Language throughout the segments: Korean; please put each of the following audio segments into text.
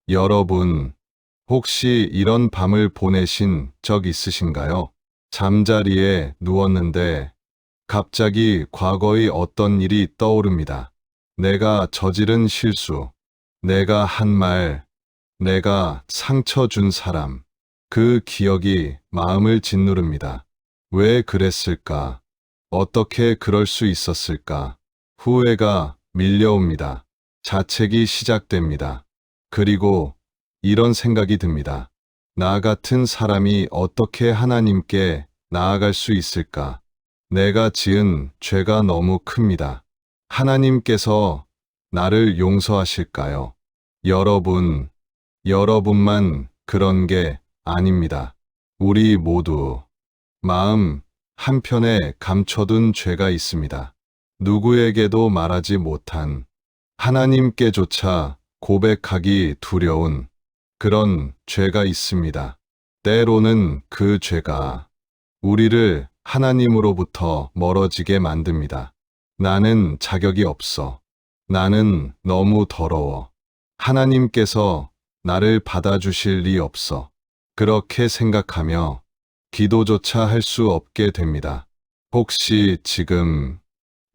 여러분, 혹시 이런 밤을 보내신 적 있으신가요? 잠자리에 누웠는데 갑자기 과거의 어떤 일이 떠오릅니다. 내가 저지른 실수, 내가 한 말, 내가 상처 준 사람. 그 기억이 마음을 짓누릅니다. 왜 그랬을까? 어떻게 그럴 수 있었을까? 후회가 밀려옵니다. 자책이 시작됩니다. 그리고 이런 생각이 듭니다. 나 같은 사람이 어떻게 하나님께 나아갈 수 있을까? 내가 지은 죄가 너무 큽니다. 하나님께서 나를 용서하실까요? 여러분, 여러분만 그런 게 아닙니다. 우리 모두 마음 한편에 감춰둔 죄가 있습니다. 누구에게도 말하지 못한, 하나님께조차 고백하기 두려운 그런 죄가 있습니다. 때로는 그 죄가 우리를 하나님으로부터 멀어지게 만듭니다. 나는 자격이 없어. 나는 너무 더러워. 하나님께서 나를 받아주실 리 없어. 그렇게 생각하며 기도조차 할 수 없게 됩니다. 혹시 지금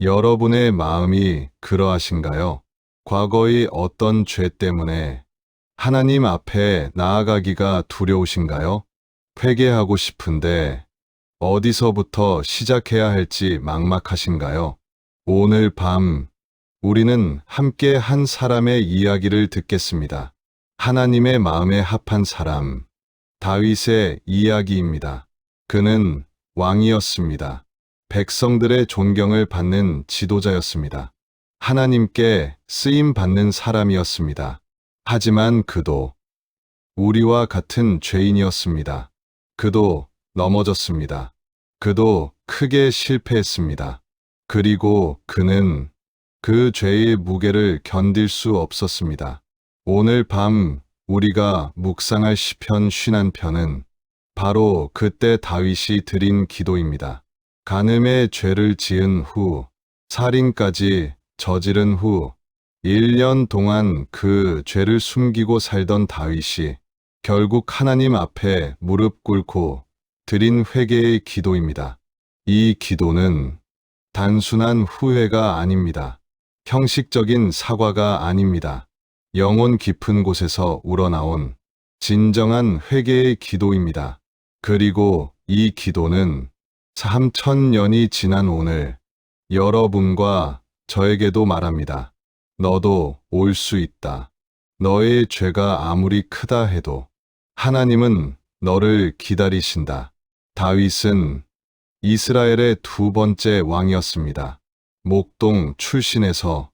여러분의 마음이 그러하신가요? 과거의 어떤 죄 때문에 하나님 앞에 나아가기가 두려우신가요? 회개하고 싶은데 어디서부터 시작해야 할지 막막하신가요? 오늘 밤 우리는 함께 한 사람의 이야기를 듣겠습니다. 하나님의 마음에 합한 사람, 다윗의 이야기입니다. 그는 왕이었습니다. 백성들의 존경을 받는 지도자였습니다. 하나님께 쓰임 받는 사람이었습니다. 하지만 그도 우리와 같은 죄인이었습니다. 그도 넘어졌습니다. 그도 크게 실패했습니다. 그리고 그는 그 죄의 무게를 견딜 수 없었습니다. 오늘 밤 우리가 묵상할 시편 51편은 바로 그때 다윗이 드린 기도입니다. 간음의 죄를 지은 후, 살인까지 저지른 후 1년 동안 그 죄를 숨기고 살던 다윗이 결국 하나님 앞에 무릎 꿇고 드린 회개의 기도입니다. 이 기도는 단순한 후회가 아닙니다. 형식적인 사과가 아닙니다. 영혼 깊은 곳에서 우러나온 진정한 회개의 기도입니다. 그리고 이 기도는 3000년이 지난 오늘 여러분과 저에게도 말합니다. 너도 올 수 있다. 너의 죄가 아무리 크다 해도 하나님은 너를 기다리신다. 다윗은 이스라엘의 두 번째 왕이었습니다. 목동 출신에서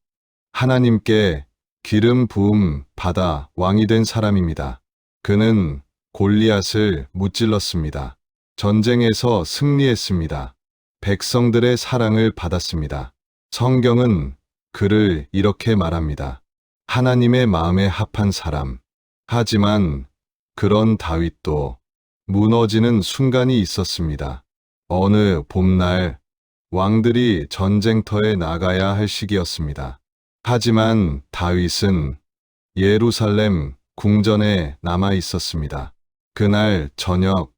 하나님께 기름 부음 받아 왕이 된 사람입니다. 그는 골리앗을 무찔렀습니다. 전쟁에서 승리했습니다. 백성들의 사랑을 받았습니다. 성경은 그를 이렇게 말합니다. 하나님의 마음에 합한 사람. 하지만 그런 다윗도 무너지는 순간이 있었습니다. 어느 봄날 왕들이 전쟁터에 나가야 할 시기였습니다. 하지만 다윗은 예루살렘 궁전에 남아 있었습니다. 그날 저녁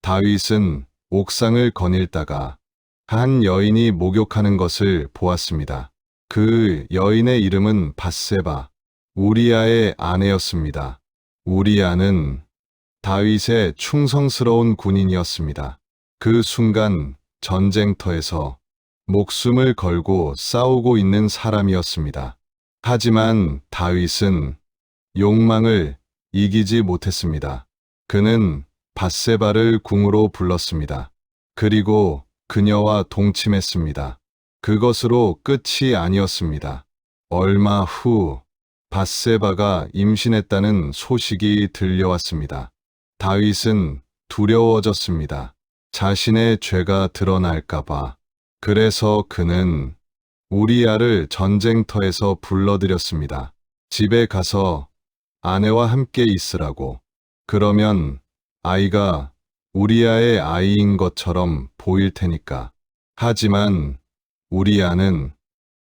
다윗은 옥상을 거닐다가 한 여인이 목욕하는 것을 보았습니다. 그 여인의 이름은 밧세바, 우리아의 아내였습니다. 우리아는 다윗의 충성스러운 군인이었습니다. 그 순간 전쟁터에서 목숨을 걸고 싸우고 있는 사람이었습니다. 하지만 다윗은 욕망을 이기지 못했습니다. 그는 밧세바를 궁으로 불렀습니다. 그리고 그녀와 동침했습니다. 그것으로 끝이 아니었습니다. 얼마 후 밧세바가 임신했다는 소식이 들려왔습니다. 다윗은 두려워졌습니다. 자신의 죄가 드러날까봐. 그래서 그는 우리아를 전쟁터에서 불러들였습니다. 집에 가서 아내와 함께 있으라고. 그러면 아이가 우리아의 아이인 것처럼 보일 테니까. 하지만 우리아는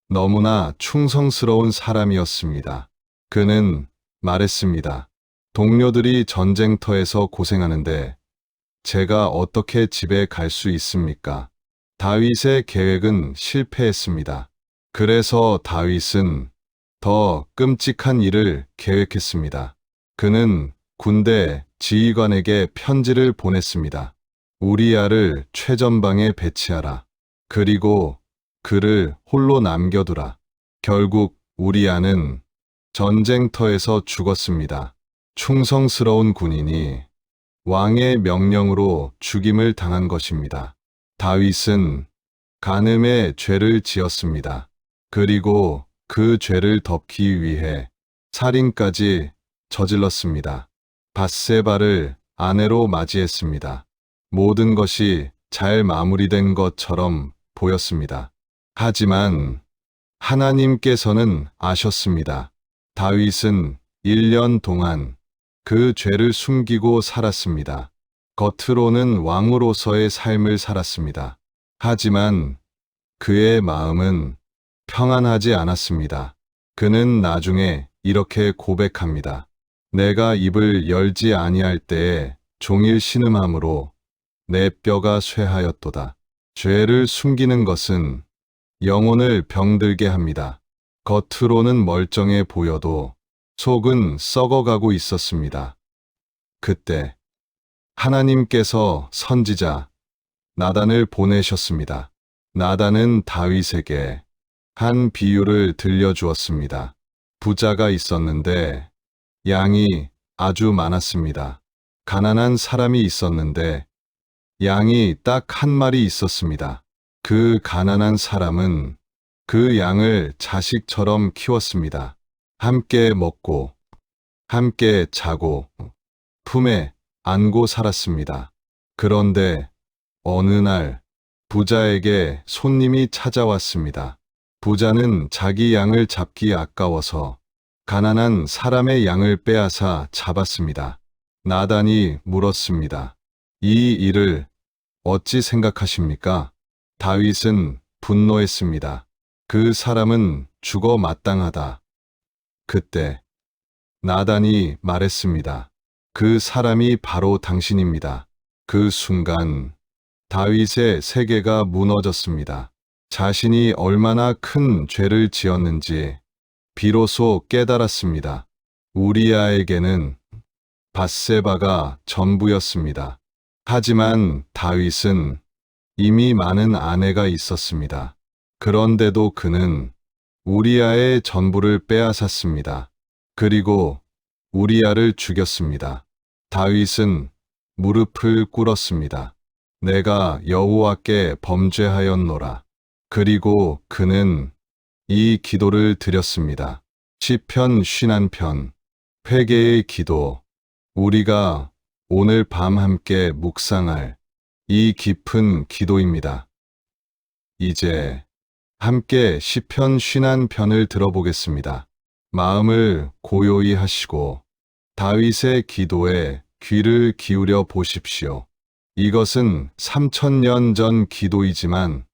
너무나 충성스러운 사람이었습니다. 그는 말했습니다. 동료들이 전쟁터에서 고생하는데 제가 어떻게 집에 갈 수 있습니까? 다윗의 계획은 실패했습니다. 그래서 다윗은 더 끔찍한 일을 계획했습니다. 그는 군대 지휘관에게 편지를 보냈습니다. 우리야를 최전방에 배치하라. 그리고 그를 홀로 남겨두라. 결국 우리야는 전쟁터에서 죽었습니다. 충성스러운 군인이 왕의 명령으로 죽임을 당한 것입니다. 다윗은 간음의 죄를 지었습니다. 그리고 그 죄를 덮기 위해 살인까지 저질렀습니다. 밧세바를 아내로 맞이했습니다. 모든 것이 잘 마무리된 것처럼 보였습니다. 하지만 하나님께서는 아셨습니다. 다윗은 1년 동안 그 죄를 숨기고 살았습니다. 겉으로는 왕으로서의 삶을 살았습니다. 하지만 그의 마음은 평안하지 않았습니다. 그는 나중에 이렇게 고백합니다. 내가 입을 열지 아니할 때에 종일 신음함으로 내 뼈가 쇠하였도다. 죄를 숨기는 것은 영혼을 병들게 합니다. 겉으로는 멀쩡해 보여도 속은 썩어가고 있었습니다. 그때 하나님께서 선지자 나단을 보내셨습니다. 나단은 다윗에게 한 비유를 들려주었습니다. 부자가 있었는데 양이 아주 많았습니다. 가난한 사람이 있었는데 양이 딱 한 마리 있었습니다. 그 가난한 사람은 그 양을 자식처럼 키웠습니다. 함께 먹고, 함께 자고, 품에 안고 살았습니다. 그런데 어느 날 부자에게 손님이 찾아왔습니다. 부자는 자기 양을 잡기 아까워서 가난한 사람의 양을 빼앗아 잡았습니다. 나단이 물었습니다. 이 일을 어찌 생각하십니까? 다윗은 분노했습니다. 그 사람은 죽어 마땅하다. 그때 나단이 말했습니다. 그 사람이 바로 당신입니다. 그 순간 다윗의 세계가 무너졌습니다. 자신이 얼마나 큰 죄를 지었는지 비로소 깨달았습니다. 우리아에게는 밧세바가 전부였습니다. 하지만 다윗은 이미 많은 아내가 있었습니다. 그런데도 그는 우리아의 전부를 빼앗았습니다. 그리고 우리아를 죽였습니다. 다윗은 무릎을 꿇었습니다. 내가 여호와께 범죄하였노라. 그리고 그는 이 기도를 드렸습니다. 시편 51편 회개의 기도. 우리가 오늘 밤 함께 묵상할 이 깊은 기도입니다. 이제 함께 시편 51편을 들어보겠습니다. 마음을 고요히 하시고 다윗의 기도에 귀를 기울여 보십시오. 이것은 3000년 전 기도이지만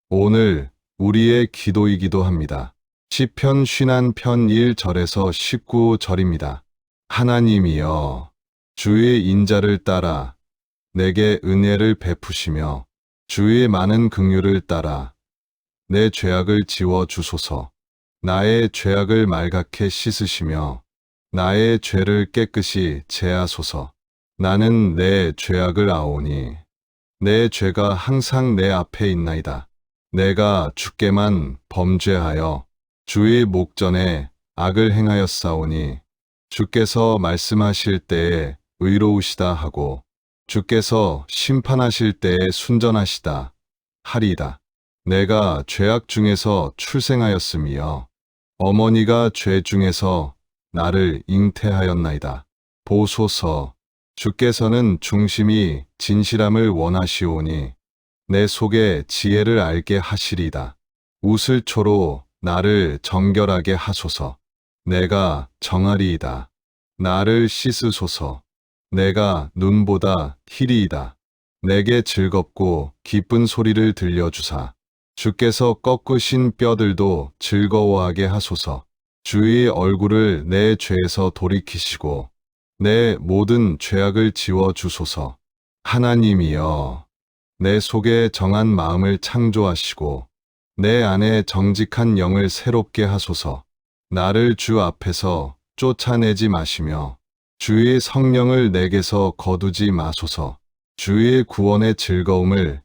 오늘 우리의 기도이기도 합니다. 시편 51편 1절에서 19절입니다. 하나님이여 주의 인자를 따라 내게 은혜를 베푸시며 주의 많은 긍휼을 따라 내 죄악을 지워 주소서. 나의 죄악을 말갛게 씻으시며 나의 죄를 깨끗이 제하소서. 나는 내 죄악을 아오니 내 죄가 항상 내 앞에 있나이다. 내가 주께만 범죄하여 주의 목전에 악을 행하였사오니 주께서 말씀하실 때에 의로우시다 하고 주께서 심판하실 때에 순전하시다 하리이다. 내가 죄악 중에서 출생하였으며 어머니가 죄 중에서 나를 잉태하였나이다. 보소서. 주께서는 중심이 진실함을 원하시오니 내 속에 지혜를 알게 하시리이다. 우슬초로 나를 정결하게 하소서. 내가 정하리이다. 나를 씻으소서. 내가 눈보다 희리이다. 내게 즐겁고 기쁜 소리를 들려주사. 주께서 꺾으신 뼈들도 즐거워하게 하소서. 주의 얼굴을 내 죄에서 돌이키시고 내 모든 죄악을 지워 주소서. 하나님이여, 내 속에 정한 마음을 창조하시고 내 안에 정직한 영을 새롭게 하소서. 나를 주 앞에서 쫓아내지 마시며 주의 성령을 내게서 거두지 마소서. 주의 구원의 즐거움을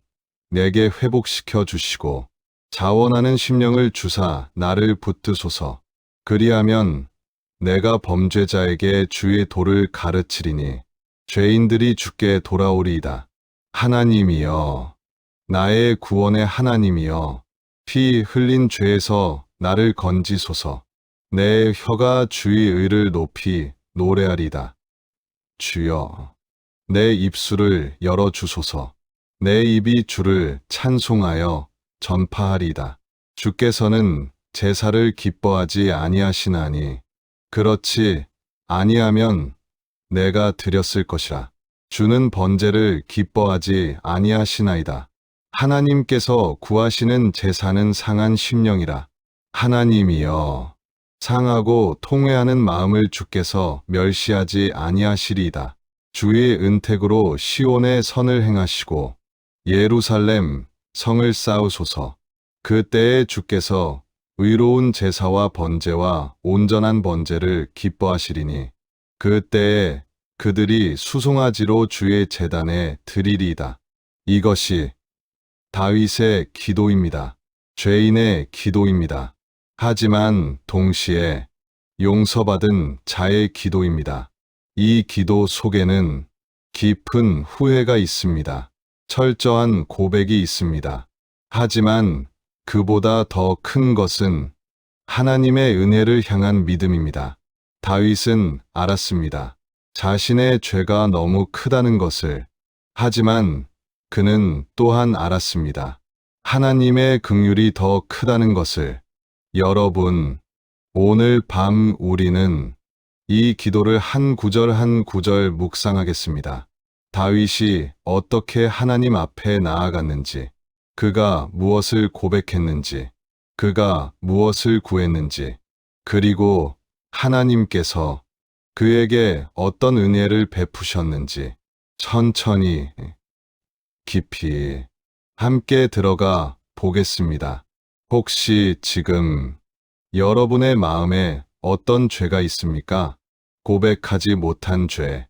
내게 회복시켜 주시고 자원하는 심령을 주사 나를 붙드소서. 그리하면 내가 범죄자에게 주의 도를 가르치리니 죄인들이 주께 돌아오리이다. 하나님이여, 나의 구원의 하나님이여, 피 흘린 죄에서 나를 건지소서. 내 혀가 주의 의를 높이 노래하리다. 주여, 내 입술을 열어주소서. 내 입이 주를 찬송하여 전파하리다. 주께서는 제사를 기뻐하지 아니하시나니 그렇지 아니하면 내가 드렸을 것이라. 주는 번제를 기뻐하지 아니하시나이다. 하나님께서 구하시는 제사는 상한 심령이라. 하나님이여, 상하고 통회하는 마음을 주께서 멸시하지 아니하시리이다. 주의 은택으로 시온의 선을 행하시고 예루살렘 성을 쌓으소서. 그때에 주께서 의로운 제사와 번제와 온전한 번제를 기뻐하시리니 그때에 그들이 수송아지로 주의 제단에 드리리이다. 이것이 다윗의 기도입니다. 죄인의 기도입니다. 하지만 동시에 용서받은 자의 기도입니다. 이 기도 속에는 깊은 후회가 있습니다. 철저한 고백이 있습니다. 하지만 그보다 더 큰 것은 하나님의 은혜를 향한 믿음입니다. 다윗은 알았습니다. 자신의 죄가 너무 크다는 것을. 하지만 그는 또한 알았습니다. 하나님의 긍휼이 더 크다는 것을. 여러분, 오늘 밤 우리는 이 기도를 한 구절 한 구절 묵상하겠습니다. 다윗이 어떻게 하나님 앞에 나아갔는지, 그가 무엇을 고백했는지, 그가 무엇을 구했는지, 그리고 하나님께서 그에게 어떤 은혜를 베푸셨는지 천천히 깊이 함께 들어가 보겠습니다. 혹시 지금 여러분의 마음에 어떤 죄가 있습니까? 고백하지 못한 죄,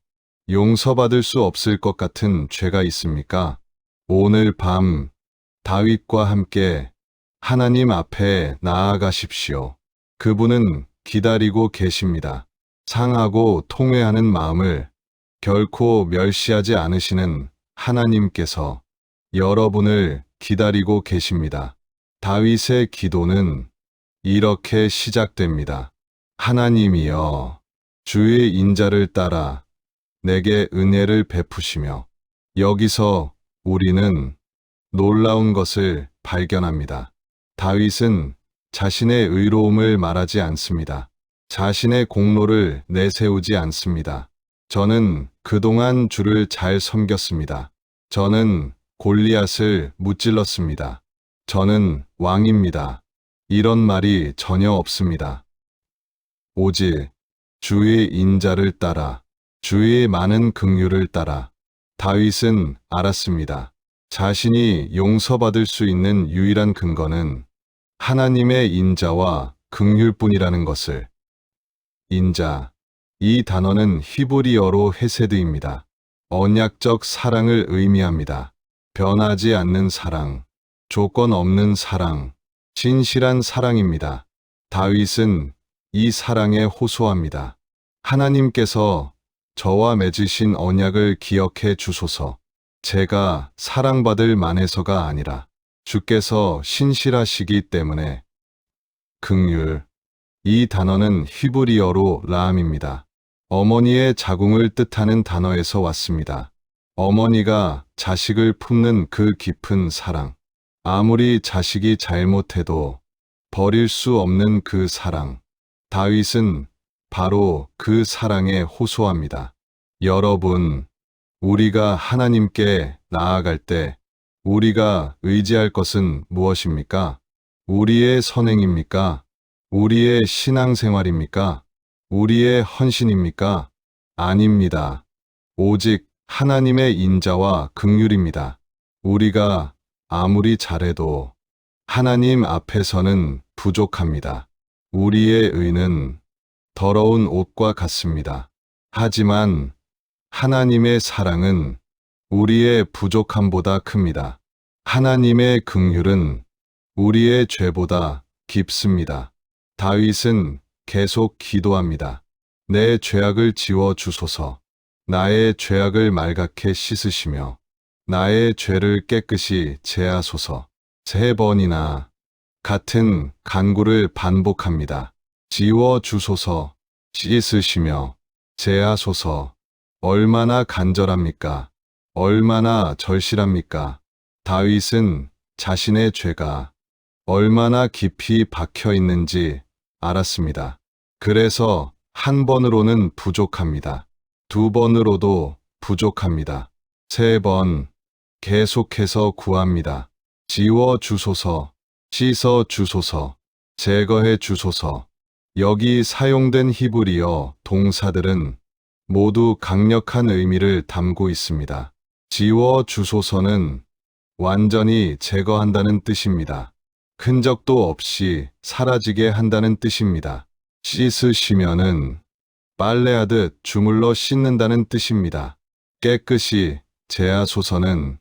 용서받을 수 없을 것 같은 죄가 있습니까? 오늘 밤 다윗과 함께 하나님 앞에 나아가십시오. 그분은 기다리고 계십니다. 상하고 통회하는 마음을 결코 멸시하지 않으시는 하나님께서 여러분을 기다리고 계십니다. 다윗의 기도는 이렇게 시작됩니다. 하나님이여, 주의 인자를 따라 내게 은혜를 베푸시며. 여기서 우리는 놀라운 것을 발견합니다. 다윗은 자신의 의로움을 말하지 않습니다. 자신의 공로를 내세우지 않습니다. 저는 그동안 주를 잘 섬겼습니다. 저는 골리앗을 무찔렀습니다. 저는 왕입니다. 이런 말이 전혀 없습니다. 오직 주의 인자를 따라, 주의 많은 긍휼을 따라 다윗은 알았습니다. 자신이 용서받을 수 있는 유일한 근거는 하나님의 인자와 긍휼뿐이라는 것을. 인자, 이 단어는 히브리어로 헤세드입니다. 언약적 사랑을 의미합니다. 변하지 않는 사랑, 조건 없는 사랑, 진실한 사랑입니다. 다윗은 이 사랑에 호소합니다. 하나님께서 저와 맺으신 언약을 기억해 주소서. 제가 사랑받을 만해서가 아니라 주께서 신실하시기 때문에. 긍휼, 이 단어는 히브리어로 라함입니다. 어머니의 자궁을 뜻하는 단어에서 왔습니다. 어머니가 자식을 품는 그 깊은 사랑. 아무리 자식이 잘못해도 버릴 수 없는 그 사랑. 다윗은 바로 그 사랑에 호소합니다. 여러분, 우리가 하나님께 나아갈 때 우리가 의지할 것은 무엇입니까? 우리의 선행입니까? 우리의 신앙생활입니까? 우리의 헌신입니까? 아닙니다. 오직 하나님의 인자와 긍휼입니다. 우리가 아무리 잘해도 하나님 앞에서는 부족합니다. 우리의 의는 더러운 옷과 같습니다. 하지만 하나님의 사랑은 우리의 부족함보다 큽니다. 하나님의 긍휼은 우리의 죄보다 깊습니다. 다윗은 계속 기도합니다. 내 죄악을 지워 주소서. 나의 죄악을 말갛게 씻으시며 나의 죄를 깨끗이 제하소서. 3번이나 같은 간구를 반복합니다. 지워 주소서, 씻으시며 제하소서. 얼마나 간절합니까? 얼마나 절실합니까? 다윗은 자신의 죄가 얼마나 깊이 박혀 있는지 알았습니다. 그래서 한 번으로는 부족합니다. 2번으로도 부족합니다. 3번 계속해서 구합니다. 지워 주소서, 씻어 주소서, 제거해 주소서. 여기 사용된 히브리어 동사들은 모두 강력한 의미를 담고 있습니다. 지워 주소서는 완전히 제거한다는 뜻입니다. 흔적도 없이 사라지게 한다는 뜻입니다. 씻으시면은 빨래하듯 주물러 씻는다는 뜻입니다. 깨끗이 제하소서는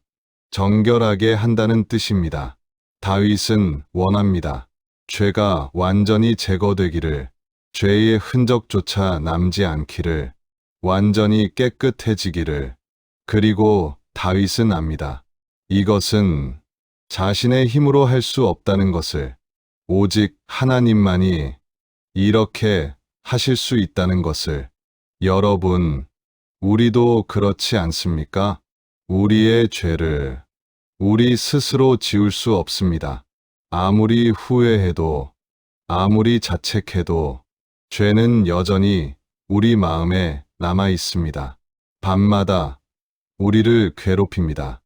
정결하게 한다는 뜻입니다. 다윗은 원합니다. 죄가 완전히 제거되기를, 죄의 흔적조차 남지 않기를, 완전히 깨끗해지기를. 그리고 다윗은 압니다. 이것은 자신의 힘으로 할 수 없다는 것을, 오직 하나님만이 이렇게 하실 수 있다는 것을. 여러분, 우리도 그렇지 않습니까? 우리의 죄를 우리 스스로 지울 수 없습니다. 아무리 후회해도, 아무리 자책해도 죄는 여전히 우리 마음에 남아 있습니다. 밤마다 우리를 괴롭힙니다.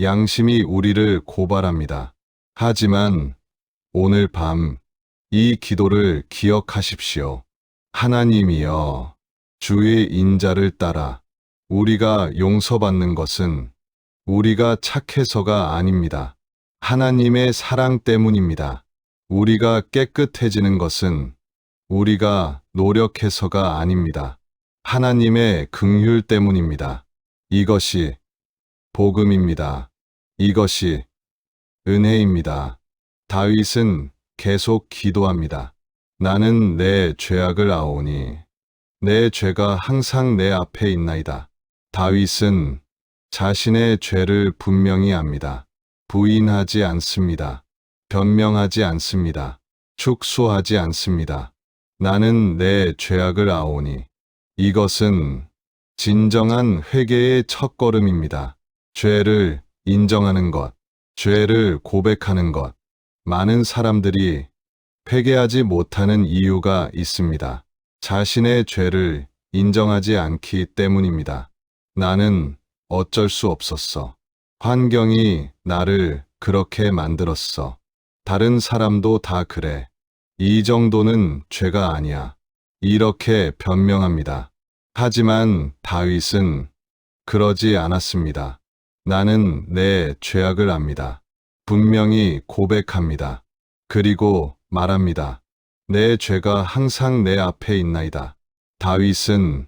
양심이 우리를 고발합니다. 하지만 오늘 밤 이 기도를 기억하십시오. 하나님이여, 주의 인자를 따라 우리가 용서받는 것은 우리가 착해서가 아닙니다. 하나님의 사랑 때문입니다. 우리가 깨끗해지는 것은 우리가 노력해서가 아닙니다. 하나님의 긍휼 때문입니다. 이것이 복음입니다. 이것이 은혜입니다. 다윗은 계속 기도합니다. 나는 내 죄악을 아오니 내 죄가 항상 내 앞에 있나이다. 다윗은 자신의 죄를 분명히 압니다. 부인하지 않습니다. 변명하지 않습니다. 축소하지 않습니다. 나는 내 죄악을 아오니. 이것은 진정한 회개의 첫걸음입니다. 죄를 인정하는 것, 죄를 고백하는 것. 많은 사람들이 회개하지 못하는 이유가 있습니다. 자신의 죄를 인정하지 않기 때문입니다. 나는 어쩔 수 없었어. 환경이 나를 그렇게 만들었어. 다른 사람도 다 그래. 이 정도는 죄가 아니야. 이렇게 변명합니다. 하지만 다윗은 그러지 않았습니다. 나는 내 죄악을 압니다. 분명히 고백합니다. 그리고 말합니다. 내 죄가 항상 내 앞에 있나이다. 다윗은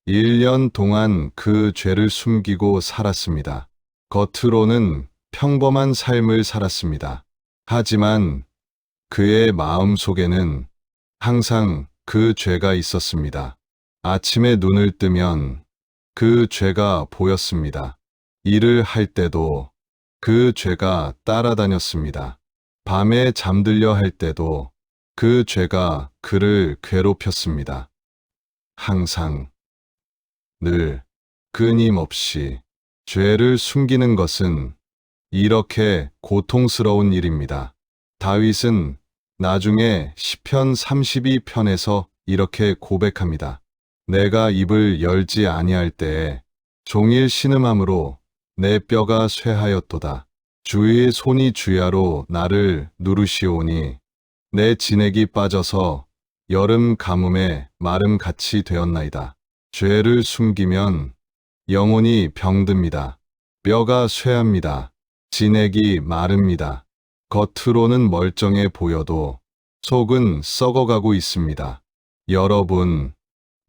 1년 동안 그 죄를 숨기고 살았습니다. 겉으로는 평범한 삶을 살았습니다. 하지만 그의 마음 속에는 항상 그 죄가 있었습니다. 아침에 눈을 뜨면 그 죄가 보였습니다. 일을 할 때도 그 죄가 따라다녔습니다. 밤에 잠들려 할 때도 그 죄가 그를 괴롭혔습니다. 항상, 늘, 끊임없이 죄를 숨기는 것은 이렇게 고통스러운 일입니다. 다윗은 나중에 시편 32편에서 이렇게 고백합니다. 내가 입을 열지 아니할 때에 종일 신음함으로 내 뼈가 쇠하였도다. 주의 손이 주야로 나를 누르시오니 내 진액이 빠져서 여름 가뭄에 마름같이 되었나이다. 죄를 숨기면 영혼이 병듭니다. 뼈가 쇠합니다. 진액이 마릅니다. 겉으로는 멀쩡해 보여도 속은 썩어가고 있습니다. 여러분,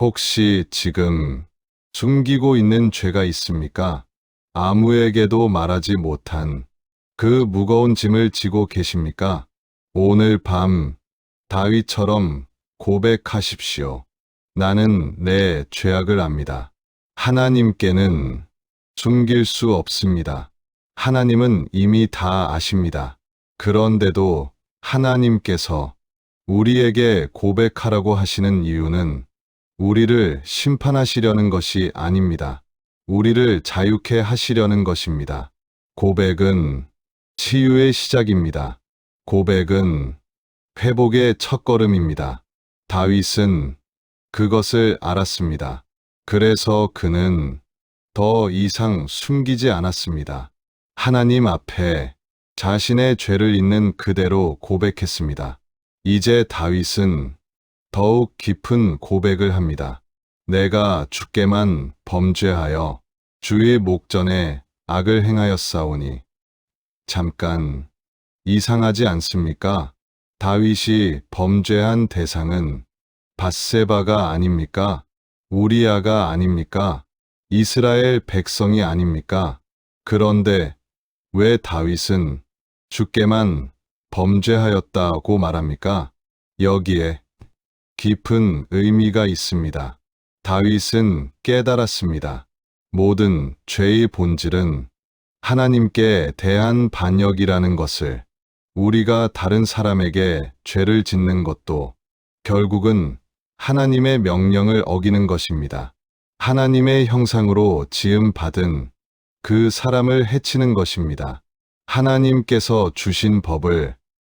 혹시 지금 숨기고 있는 죄가 있습니까? 아무에게도 말하지 못한 그 무거운 짐을 지고 계십니까? 오늘 밤 다윗처럼 고백하십시오. 나는 내 죄악을 압니다. 하나님께는 숨길 수 없습니다. 하나님은 이미 다 아십니다. 그런데도 하나님께서 우리에게 고백하라고 하시는 이유는 우리를 심판하시려는 것이 아닙니다. 우리를 자유케 하시려는 것입니다. 고백은 치유의 시작입니다. 고백은 회복의 첫걸음입니다. 다윗은 그것을 알았습니다. 그래서 그는 더 이상 숨기지 않았습니다. 하나님 앞에 자신의 죄를 있는 그대로 고백했습니다. 이제 다윗은 더욱 깊은 고백을 합니다. 내가 주께만 범죄하여 주의 목전에 악을 행하였사오니. 잠깐, 이상하지 않습니까? 다윗이 범죄한 대상은 밧세바가 아닙니까? 우리아가 아닙니까? 이스라엘 백성이 아닙니까? 그런데 왜 다윗은 주께만 범죄하였다고 말합니까? 여기에 깊은 의미가 있습니다. 다윗은 깨달았습니다. 모든 죄의 본질은 하나님께 대한 반역이라는 것을. 우리가 다른 사람에게 죄를 짓는 것도 결국은 하나님의 명령을 어기는 것입니다. 하나님의 형상으로 지음받은 그 사람을 해치는 것입니다. 하나님께서 주신 법을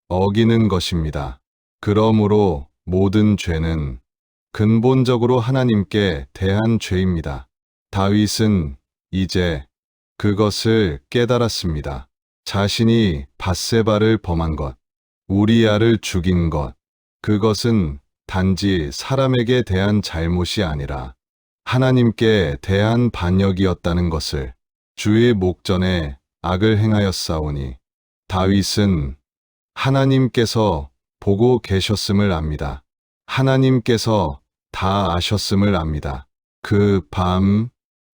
어기는 것입니다. 그러므로 모든 죄는 근본적으로 하나님께 대한 죄입니다. 다윗은 이제 그것을 깨달았습니다. 자신이 밧세바를 범한 것, 우리아를 죽인 것, 그것은 단지 사람에게 대한 잘못이 아니라 하나님께 대한 반역이었다는 것을. 주의 목전에 악을 행하였사오니. 다윗은 하나님께서 보고 계셨음을 압니다. 하나님께서 다 아셨음을 압니다. 그 밤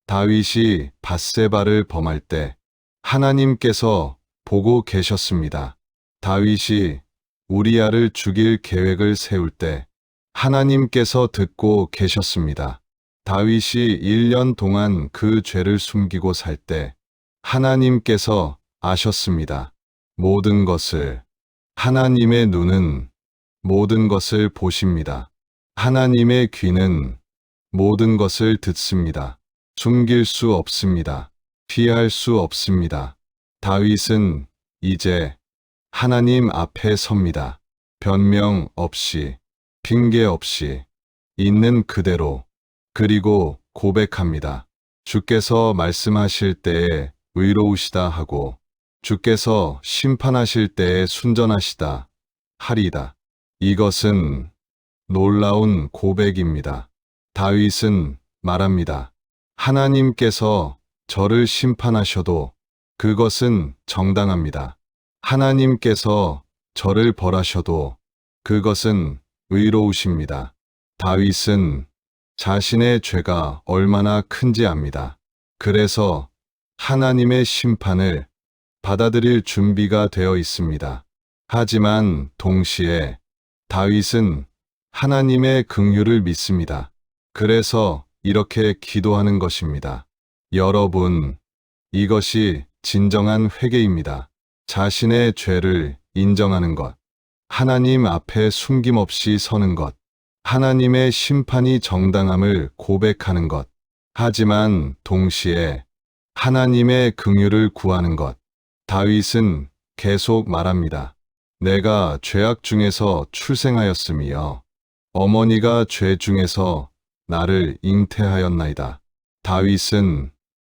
다윗이 밧세바를 범할 때 하나님께서 보고 계셨습니다. 다윗이 우리아를 죽일 계획을 세울 때 하나님께서 듣고 계셨습니다. 다윗이 1년 동안 그 죄를 숨기고 살 때 하나님께서 아셨습니다. 모든 것을. 하나님의 눈은 모든 것을 보십니다. 하나님의 귀는 모든 것을 듣습니다. 숨길 수 없습니다. 피할 수 없습니다. 다윗은 이제 하나님 앞에 섭니다. 변명 없이, 핑계 없이, 있는 그대로. 그리고 고백합니다. 주께서 말씀하실 때에 의로우시다 하고 주께서 심판하실 때에 순전하시다 하리다. 이것은 놀라운 고백입니다. 다윗은 말합니다. 하나님께서 저를 심판하셔도 그것은 정당합니다. 하나님께서 저를 벌하셔도 그것은 의로우십니다. 다윗은 자신의 죄가 얼마나 큰지 압니다. 그래서 하나님의 심판을 받아들일 준비가 되어 있습니다. 하지만 동시에 다윗은 하나님의 긍휼을 믿습니다. 그래서 이렇게 기도하는 것입니다. 여러분, 이것이 진정한 회개입니다. 자신의 죄를 인정하는 것, 하나님 앞에 숨김없이 서는 것, 하나님의 심판이 정당함을 고백하는 것, 하지만 동시에 하나님의 긍휼을 구하는 것. 다윗은 계속 말합니다. 내가 죄악 중에서 출생하였으며 어머니가 죄 중에서 나를 잉태하였나이다. 다윗은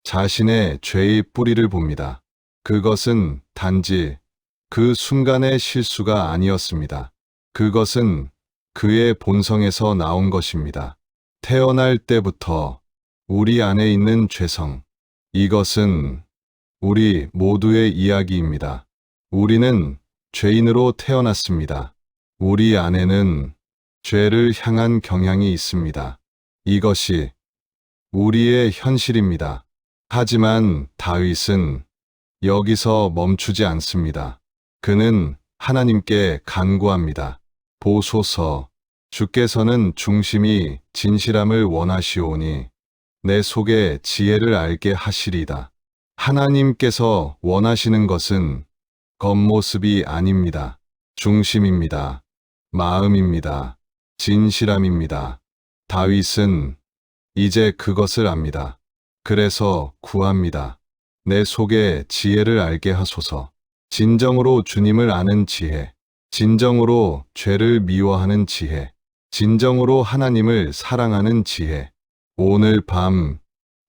자신의 죄의 뿌리를 봅니다. 그것은 단지 그 순간의 실수가 아니었습니다. 그것은 그의 본성에서 나온 것입니다. 태어날 때부터 우리 안에 있는 죄성. 이것은 우리 모두의 이야기입니다. 우리는 죄인으로 태어났습니다. 우리 안에는 죄를 향한 경향이 있습니다. 이것이 우리의 현실입니다. 하지만 다윗은 여기서 멈추지 않습니다. 그는 하나님께 간구합니다. 보소서, 주께서는 중심이 진실함을 원하시오니 내 속에 지혜를 알게 하시리다. 하나님께서 원하시는 것은 겉모습이 아닙니다. 중심입니다. 마음입니다. 진실함입니다. 다윗은 이제 그것을 압니다. 그래서 구합니다. 내 속에 지혜를 알게 하소서. 진정으로 주님을 아는 지혜, 진정으로 죄를 미워하는 지혜, 진정으로 하나님을 사랑하는 지혜. 오늘 밤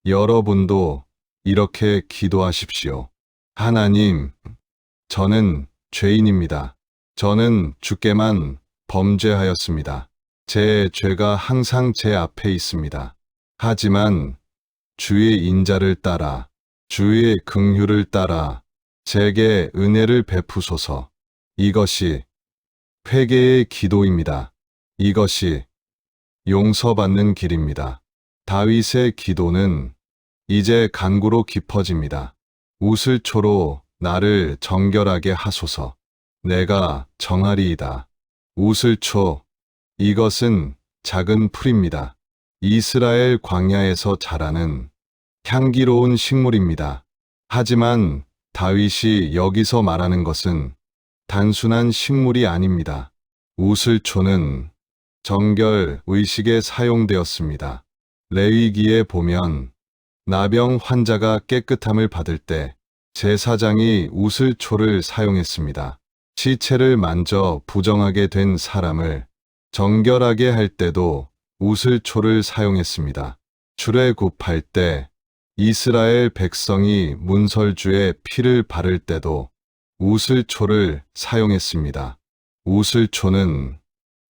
여러분도 이렇게 기도하십시오. 하나님, 저는 죄인입니다. 저는 주께만 범죄하였습니다. 제 죄가 항상 제 앞에 있습니다. 하지만 주의 인자를 따라, 주의 긍휼을 따라 제게 은혜를 베푸소서. 이것이 회개의 기도입니다. 이것이 용서받는 길입니다. 다윗의 기도는 이제 간구로 깊어집니다. 우슬초로 나를 정결하게 하소서. 내가 정하리이다. 우슬초, 이것은 작은 풀입니다. 이스라엘 광야에서 자라는 향기로운 식물입니다. 하지만 다윗이 여기서 말하는 것은 단순한 식물이 아닙니다. 우슬초는 정결 의식에 사용되었습니다. 레위기에 보면 나병 환자가 깨끗함을 받을 때 제사장이 우슬초를 사용했습니다. 시체를 만져 부정하게 된 사람을 정결하게 할 때도 우슬초를 사용했습니다. 출애굽할 때 이스라엘 백성이 문설주에 피를 바를 때도 우슬초를 사용했습니다. 우슬초는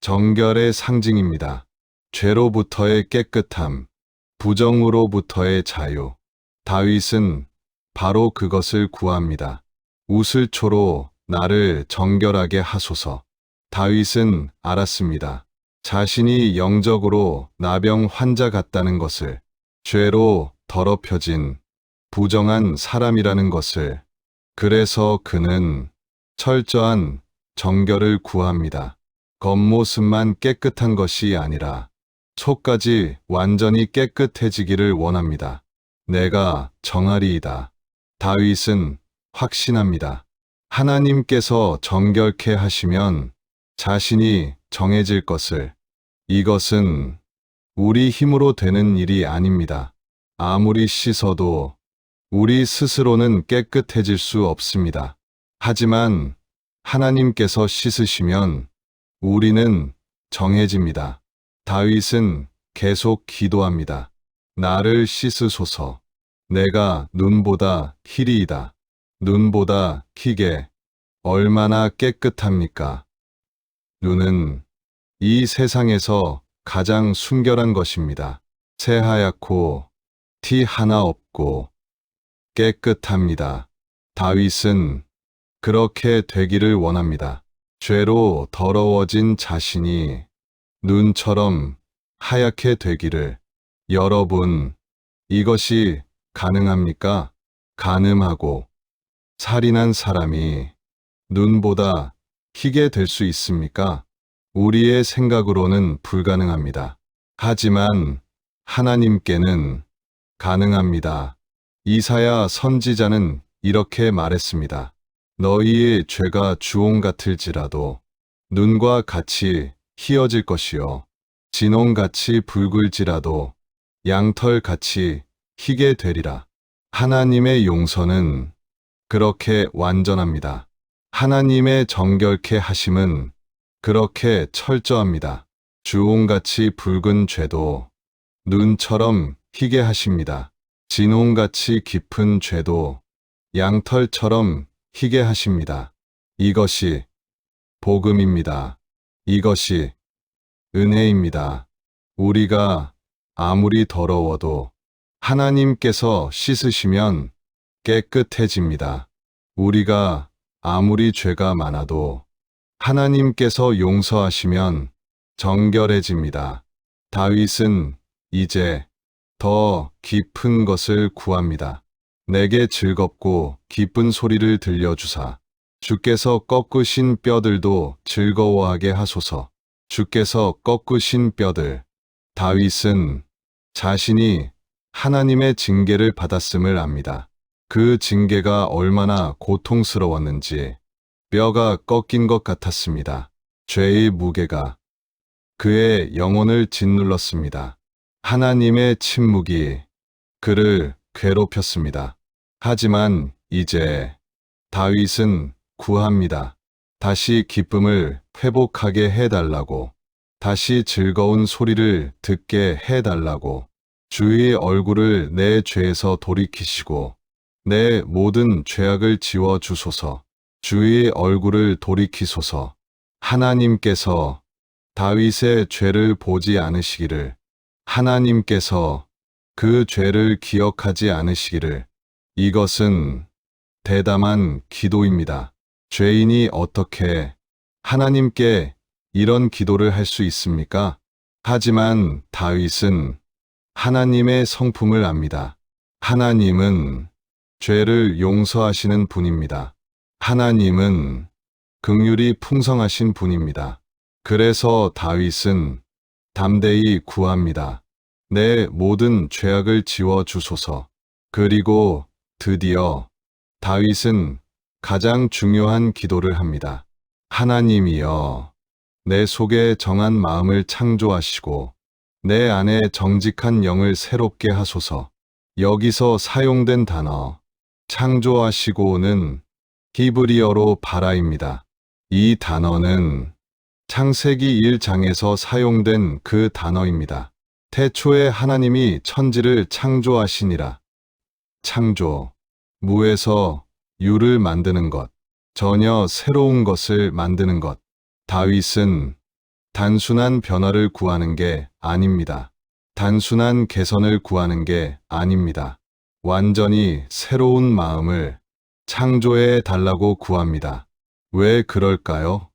정결의 상징입니다. 죄로부터의 깨끗함, 부정으로부터의 자유. 다윗은 바로 그것을 구합니다. 우슬초로 나를 정결하게 하소서. 다윗은 알았습니다. 자신이 영적으로 나병 환자 같다는 것을, 죄로 더럽혀진 부정한 사람이라는 것을. 그래서 그는 철저한 정결을 구합니다. 겉모습만 깨끗한 것이 아니라 속까지 완전히 깨끗해지기를 원합니다. 내가 정하리이다. 다윗은 확신합니다. 하나님께서 정결케 하시면 자신이 정해질 것을. 이것은 우리 힘으로 되는 일이 아닙니다. 아무리 씻어도 우리 스스로는 깨끗해질 수 없습니다. 하지만 하나님께서 씻으시면 우리는 정해집니다. 다윗은 계속 기도합니다. 나를 씻으소서. 내가 눈보다 희리이다. 눈보다 희게 얼마나 깨끗합니까? 눈은 이 세상에서 가장 순결한 것입니다. 새하얗고 티 하나 없고 깨끗합니다. 다윗은 그렇게 되기를 원합니다. 죄로 더러워진 자신이 눈처럼 하얗게 되기를. 여러분, 이것이 가능합니까? 간음하고 살인한 사람이 눈보다 희게 될 수 있습니까? 우리의 생각으로는 불가능합니다. 하지만 하나님께는 가능합니다. 이사야 선지자는 이렇게 말했습니다. 너희의 죄가 주홍 같을지라도 눈과 같이 희어질 것이요 진홍같이 붉을지라도 양털같이 희게 되리라. 하나님의 용서는 그렇게 완전합니다. 하나님의 정결케 하심은 그렇게 철저합니다. 주홍같이 붉은 죄도 눈처럼 희게 하십니다. 진홍같이 깊은 죄도 양털처럼 희게 하십니다. 이것이 복음입니다. 이것이 은혜입니다. 우리가 아무리 더러워도 하나님께서 씻으시면 깨끗해집니다. 우리가 아무리 죄가 많아도 하나님께서 용서하시면 정결해집니다. 다윗은 이제 더 깊은 것을 구합니다. 내게 즐겁고 기쁜 소리를 들려주사. 주께서 꺾으신 뼈들도 즐거워하게 하소서. 주께서 꺾으신 뼈들. 다윗은 자신이 하나님의 징계를 받았음을 압니다. 그 징계가 얼마나 고통스러웠는지 뼈가 꺾인 것 같았습니다. 죄의 무게가 그의 영혼을 짓눌렀습니다. 하나님의 침묵이 그를 괴롭혔습니다. 하지만 이제 다윗은 구합니다. 다시 기쁨을 회복하게 해달라고, 다시 즐거운 소리를 듣게 해달라고, 주의 얼굴을 내 죄에서 돌이키시고 내 모든 죄악을 지워 주소서. 주의 얼굴을 돌이키소서. 하나님께서 다윗의 죄를 보지 않으시기를, 하나님께서 그 죄를 기억하지 않으시기를. 이것은 대담한 기도입니다. 죄인이 어떻게 하나님께 이런 기도를 할 수 있습니까? 하지만 다윗은 하나님의 성품을 압니다. 하나님은 죄를 용서하시는 분입니다. 하나님은 긍휼이 풍성하신 분입니다. 그래서 다윗은 담대히 구합니다. 내 모든 죄악을 지워 주소서. 그리고 드디어 다윗은 가장 중요한 기도를 합니다. 하나님이여, 내 속에 정한 마음을 창조하시고 내 안에 정직한 영을 새롭게 하소서. 여기서 사용된 단어 창조하시고는 히브리어로 바라입니다. 이 단어는 창세기 1장에서 사용된 그 단어입니다. 태초에 하나님이 천지를 창조하시니라. 창조, 무에서 유를 만드는 것, 전혀 새로운 것을 만드는 것. 다윗은 단순한 변화를 구하는 게 아닙니다. 단순한 개선을 구하는 게 아닙니다. 완전히 새로운 마음을 창조해 달라고 구합니다. 왜 그럴까요?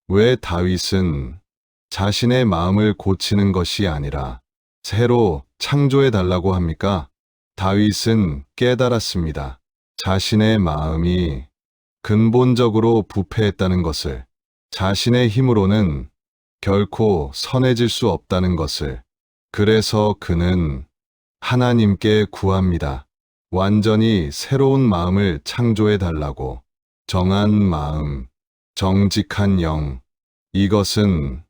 왜 다윗은 자신의 마음을 고치는 것이 아니라 새로 창조해 달라고 합니까? 다윗은 깨달았습니다. 자신의 마음이 근본적으로 부패했다는 것을, 자신의 힘으로는 결코 선해질 수 없다는 것을. 그래서 그는 하나님께 구합니다. 완전히 새로운 마음을 창조해 달라고. 정한 마음, 정직한 영. 이것은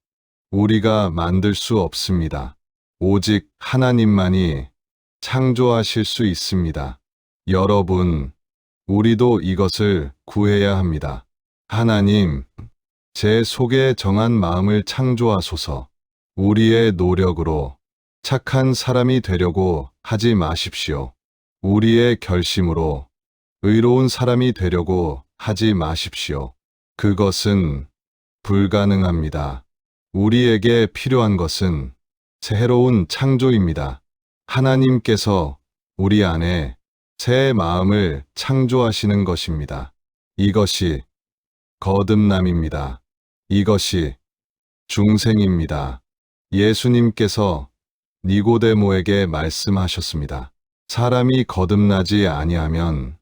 우리가 만들 수 없습니다. 오직 하나님만이 창조하실 수 있습니다. 여러분, 우리도 이것을 구해야 합니다. 하나님, 제 속에 정한 마음을 창조하소서. 우리의 노력으로 착한 사람이 되려고 하지 마십시오. 우리의 결심으로 의로운 사람이 되려고 하지 마십시오. 그것은 불가능합니다. 우리에게 필요한 것은 새로운 창조입니다. 하나님께서 우리 안에 새 마음을 창조하시는 것입니다. 이것이 거듭남입니다. 이것이 중생입니다. 예수님께서 니고데모에게 말씀하셨습니다. 사람이 거듭나지 아니하면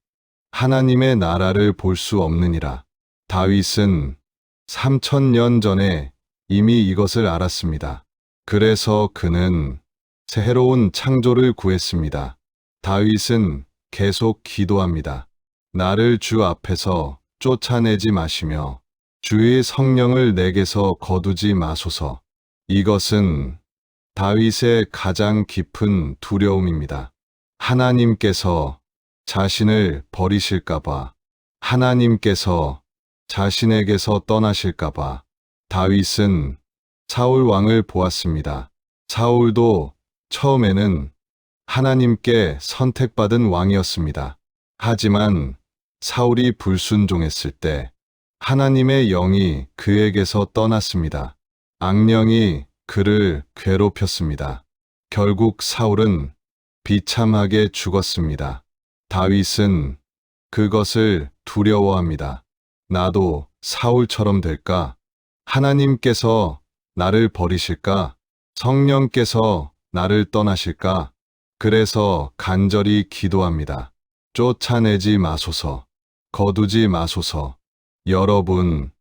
하나님의 나라를 볼 수 없느니라. 다윗은 3000년 전에 이미 이것을 알았습니다. 그래서 그는 새로운 창조를 구했습니다. 다윗은 계속 기도합니다. 나를 주 앞에서 쫓아내지 마시며 주의 성령을 내게서 거두지 마소서. 이것은 다윗의 가장 깊은 두려움입니다. 하나님께서 자신을 버리실까봐, 하나님께서 자신에게서 떠나실까봐. 다윗은 사울 왕을 보았습니다. 사울도 처음에는 하나님께 선택받은 왕이었습니다. 하지만 사울이 불순종했을 때 하나님의 영이 그에게서 떠났습니다. 악령이 그를 괴롭혔습니다. 결국 사울은 비참하게 죽었습니다. 다윗은 그것을 두려워합니다. 나도 사울처럼 될까? 하나님께서 나를 버리실까? 성령께서 나를 떠나실까? 그래서 간절히 기도합니다. 쫓아내지 마소서. 거두지 마소서. 여러분,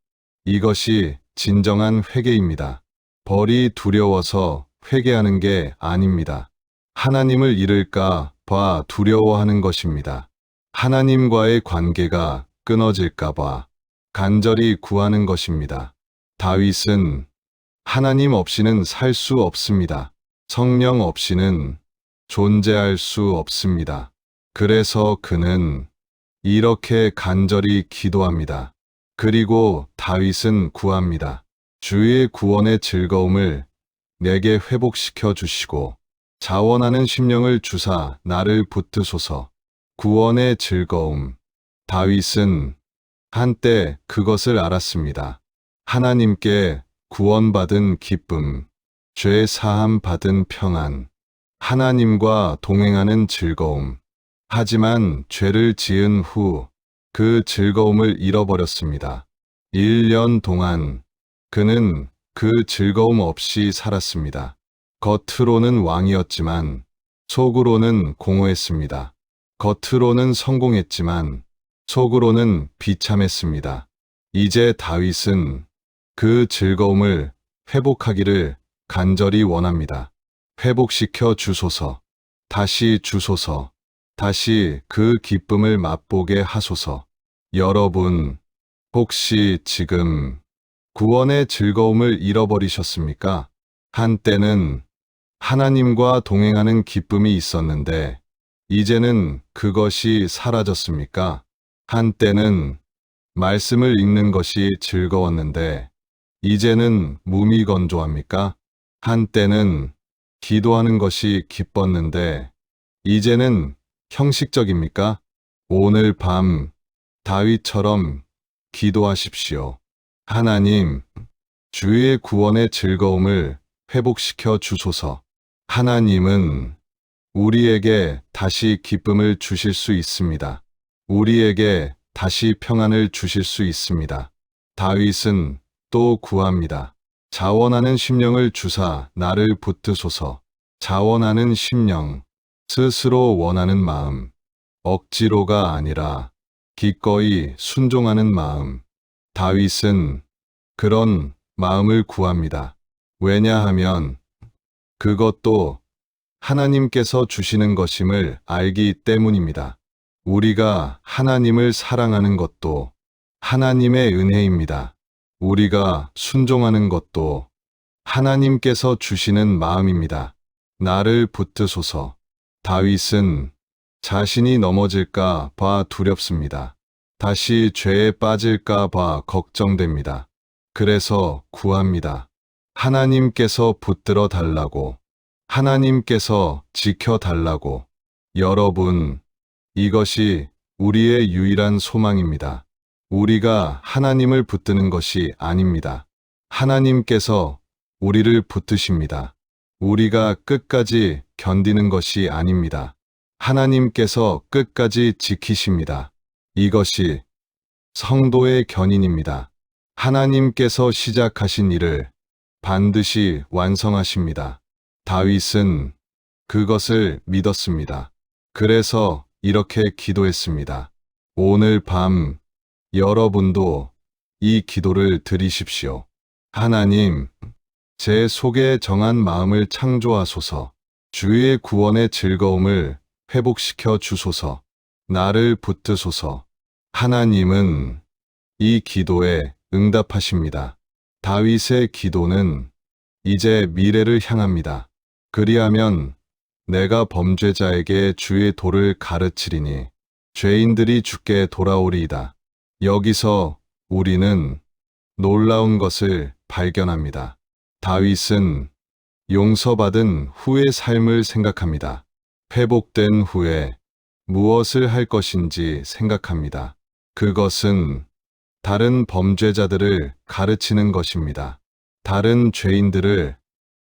이것이 진정한 회개입니다. 벌이 두려워서 회개하는 게 아닙니다. 하나님을 잃을까 봐 두려워하는 것입니다. 하나님과의 관계가 끊어질까 봐 간절히 구하는 것입니다. 다윗은 하나님 없이는 살 수 없습니다. 성령 없이는 존재할 수 없습니다. 그래서 그는 이렇게 간절히 기도합니다. 그리고 다윗은 구합니다. 주의 구원의 즐거움을 내게 회복시켜 주시고 자원하는 심령을 주사 나를 붙드소서. 구원의 즐거움. 다윗은 한때 그것을 알았습니다. 하나님께 구원받은 기쁨, 죄 사함 받은 평안, 하나님과 동행하는 즐거움. 하지만 죄를 지은 후 그 즐거움을 잃어버렸습니다. 1년 동안 그는 그 즐거움 없이 살았습니다. 겉으로는 왕이었지만 속으로는 공허했습니다. 겉으로는 성공했지만 속으로는 비참했습니다. 이제 다윗은 그 즐거움을 회복하기를 간절히 원합니다. 회복시켜 주소서. 다시 주소서. 다시 그 기쁨을 맛보게 하소서. 여러분, 혹시 지금 구원의 즐거움을 잃어버리셨습니까? 한때는 하나님과 동행하는 기쁨이 있었는데, 이제는 그것이 사라졌습니까? 한때는 말씀을 읽는 것이 즐거웠는데, 이제는 무미건조합니까? 한때는 기도하는 것이 기뻤는데, 이제는 형식적입니까? 오늘 밤 다윗처럼 기도하십시오. 하나님, 주의 구원의 즐거움을 회복시켜 주소서. 하나님은 우리에게 다시 기쁨을 주실 수 있습니다. 우리에게 다시 평안을 주실 수 있습니다. 다윗은 또 구합니다. 자원하는 심령을 주사 나를 붙드소서. 자원하는 심령, 스스로 원하는 마음, 억지로가 아니라 기꺼이 순종하는 마음. 다윗은 그런 마음을 구합니다. 왜냐하면 그것도 하나님께서 주시는 것임을 알기 때문입니다. 우리가 하나님을 사랑하는 것도 하나님의 은혜입니다. 우리가 순종하는 것도 하나님께서 주시는 마음입니다. 나를 붙드소서. 다윗은 자신이 넘어질까 봐 두렵습니다. 다시 죄에 빠질까 봐 걱정됩니다. 그래서 구합니다. 하나님께서 붙들어 달라고. 하나님께서 지켜 달라고. 여러분, 이것이 우리의 유일한 소망입니다. 우리가 하나님을 붙드는 것이 아닙니다. 하나님께서 우리를 붙드십니다. 우리가 끝까지 견디는 것이 아닙니다. 하나님께서 끝까지 지키십니다. 이것이 성도의 견인입니다. 하나님께서 시작하신 일을 반드시 완성하십니다. 다윗은 그것을 믿었습니다. 그래서 이렇게 기도했습니다. 오늘 밤 여러분도 이 기도를 드리십시오. 하나님, 제 속에 정한 마음을 창조하소서. 주의 구원의 즐거움을 회복시켜 주소서. 나를 붙드소서. 하나님은 이 기도에 응답하십니다. 다윗의 기도는 이제 미래를 향합니다. 그리하면 내가 범죄자에게 주의 도를 가르치리니 죄인들이 주께 돌아오리이다. 여기서 우리는 놀라운 것을 발견합니다. 다윗은 용서받은 후의 삶을 생각합니다. 회복된 후에 무엇을 할 것인지 생각합니다. 그것은 다른 범죄자들을 가르치는 것입니다. 다른 죄인들을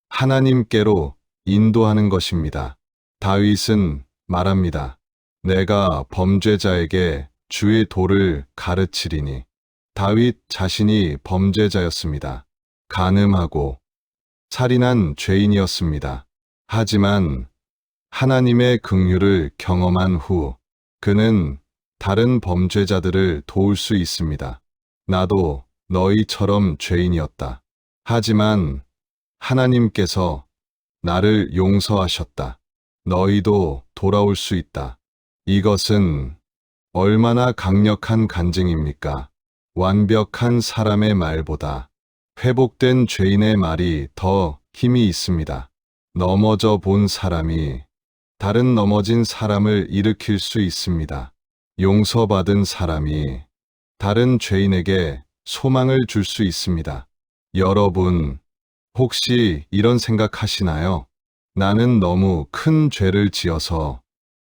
하나님께로 인도하는 것입니다. 다윗은 말합니다. 내가 범죄자에게 주의 도를 가르치리니. 다윗 자신이 범죄자였습니다. 간음하고 살인한 죄인이었습니다. 하지만 하나님의 긍휼을 경험한 후 그는 다른 범죄자들을 도울 수 있습니다. 나도 너희처럼 죄인이었다. 하지만 하나님께서 나를 용서하셨다. 너희도 돌아올 수 있다. 이것은 얼마나 강력한 간증입니까? 완벽한 사람의 말보다 회복된 죄인의 말이 더 힘이 있습니다. 넘어져 본 사람이 다른 넘어진 사람을 일으킬 수 있습니다. 용서받은 사람이 다른 죄인에게 소망을 줄 수 있습니다. 여러분, 혹시 이런 생각하시나요? 나는 너무 큰 죄를 지어서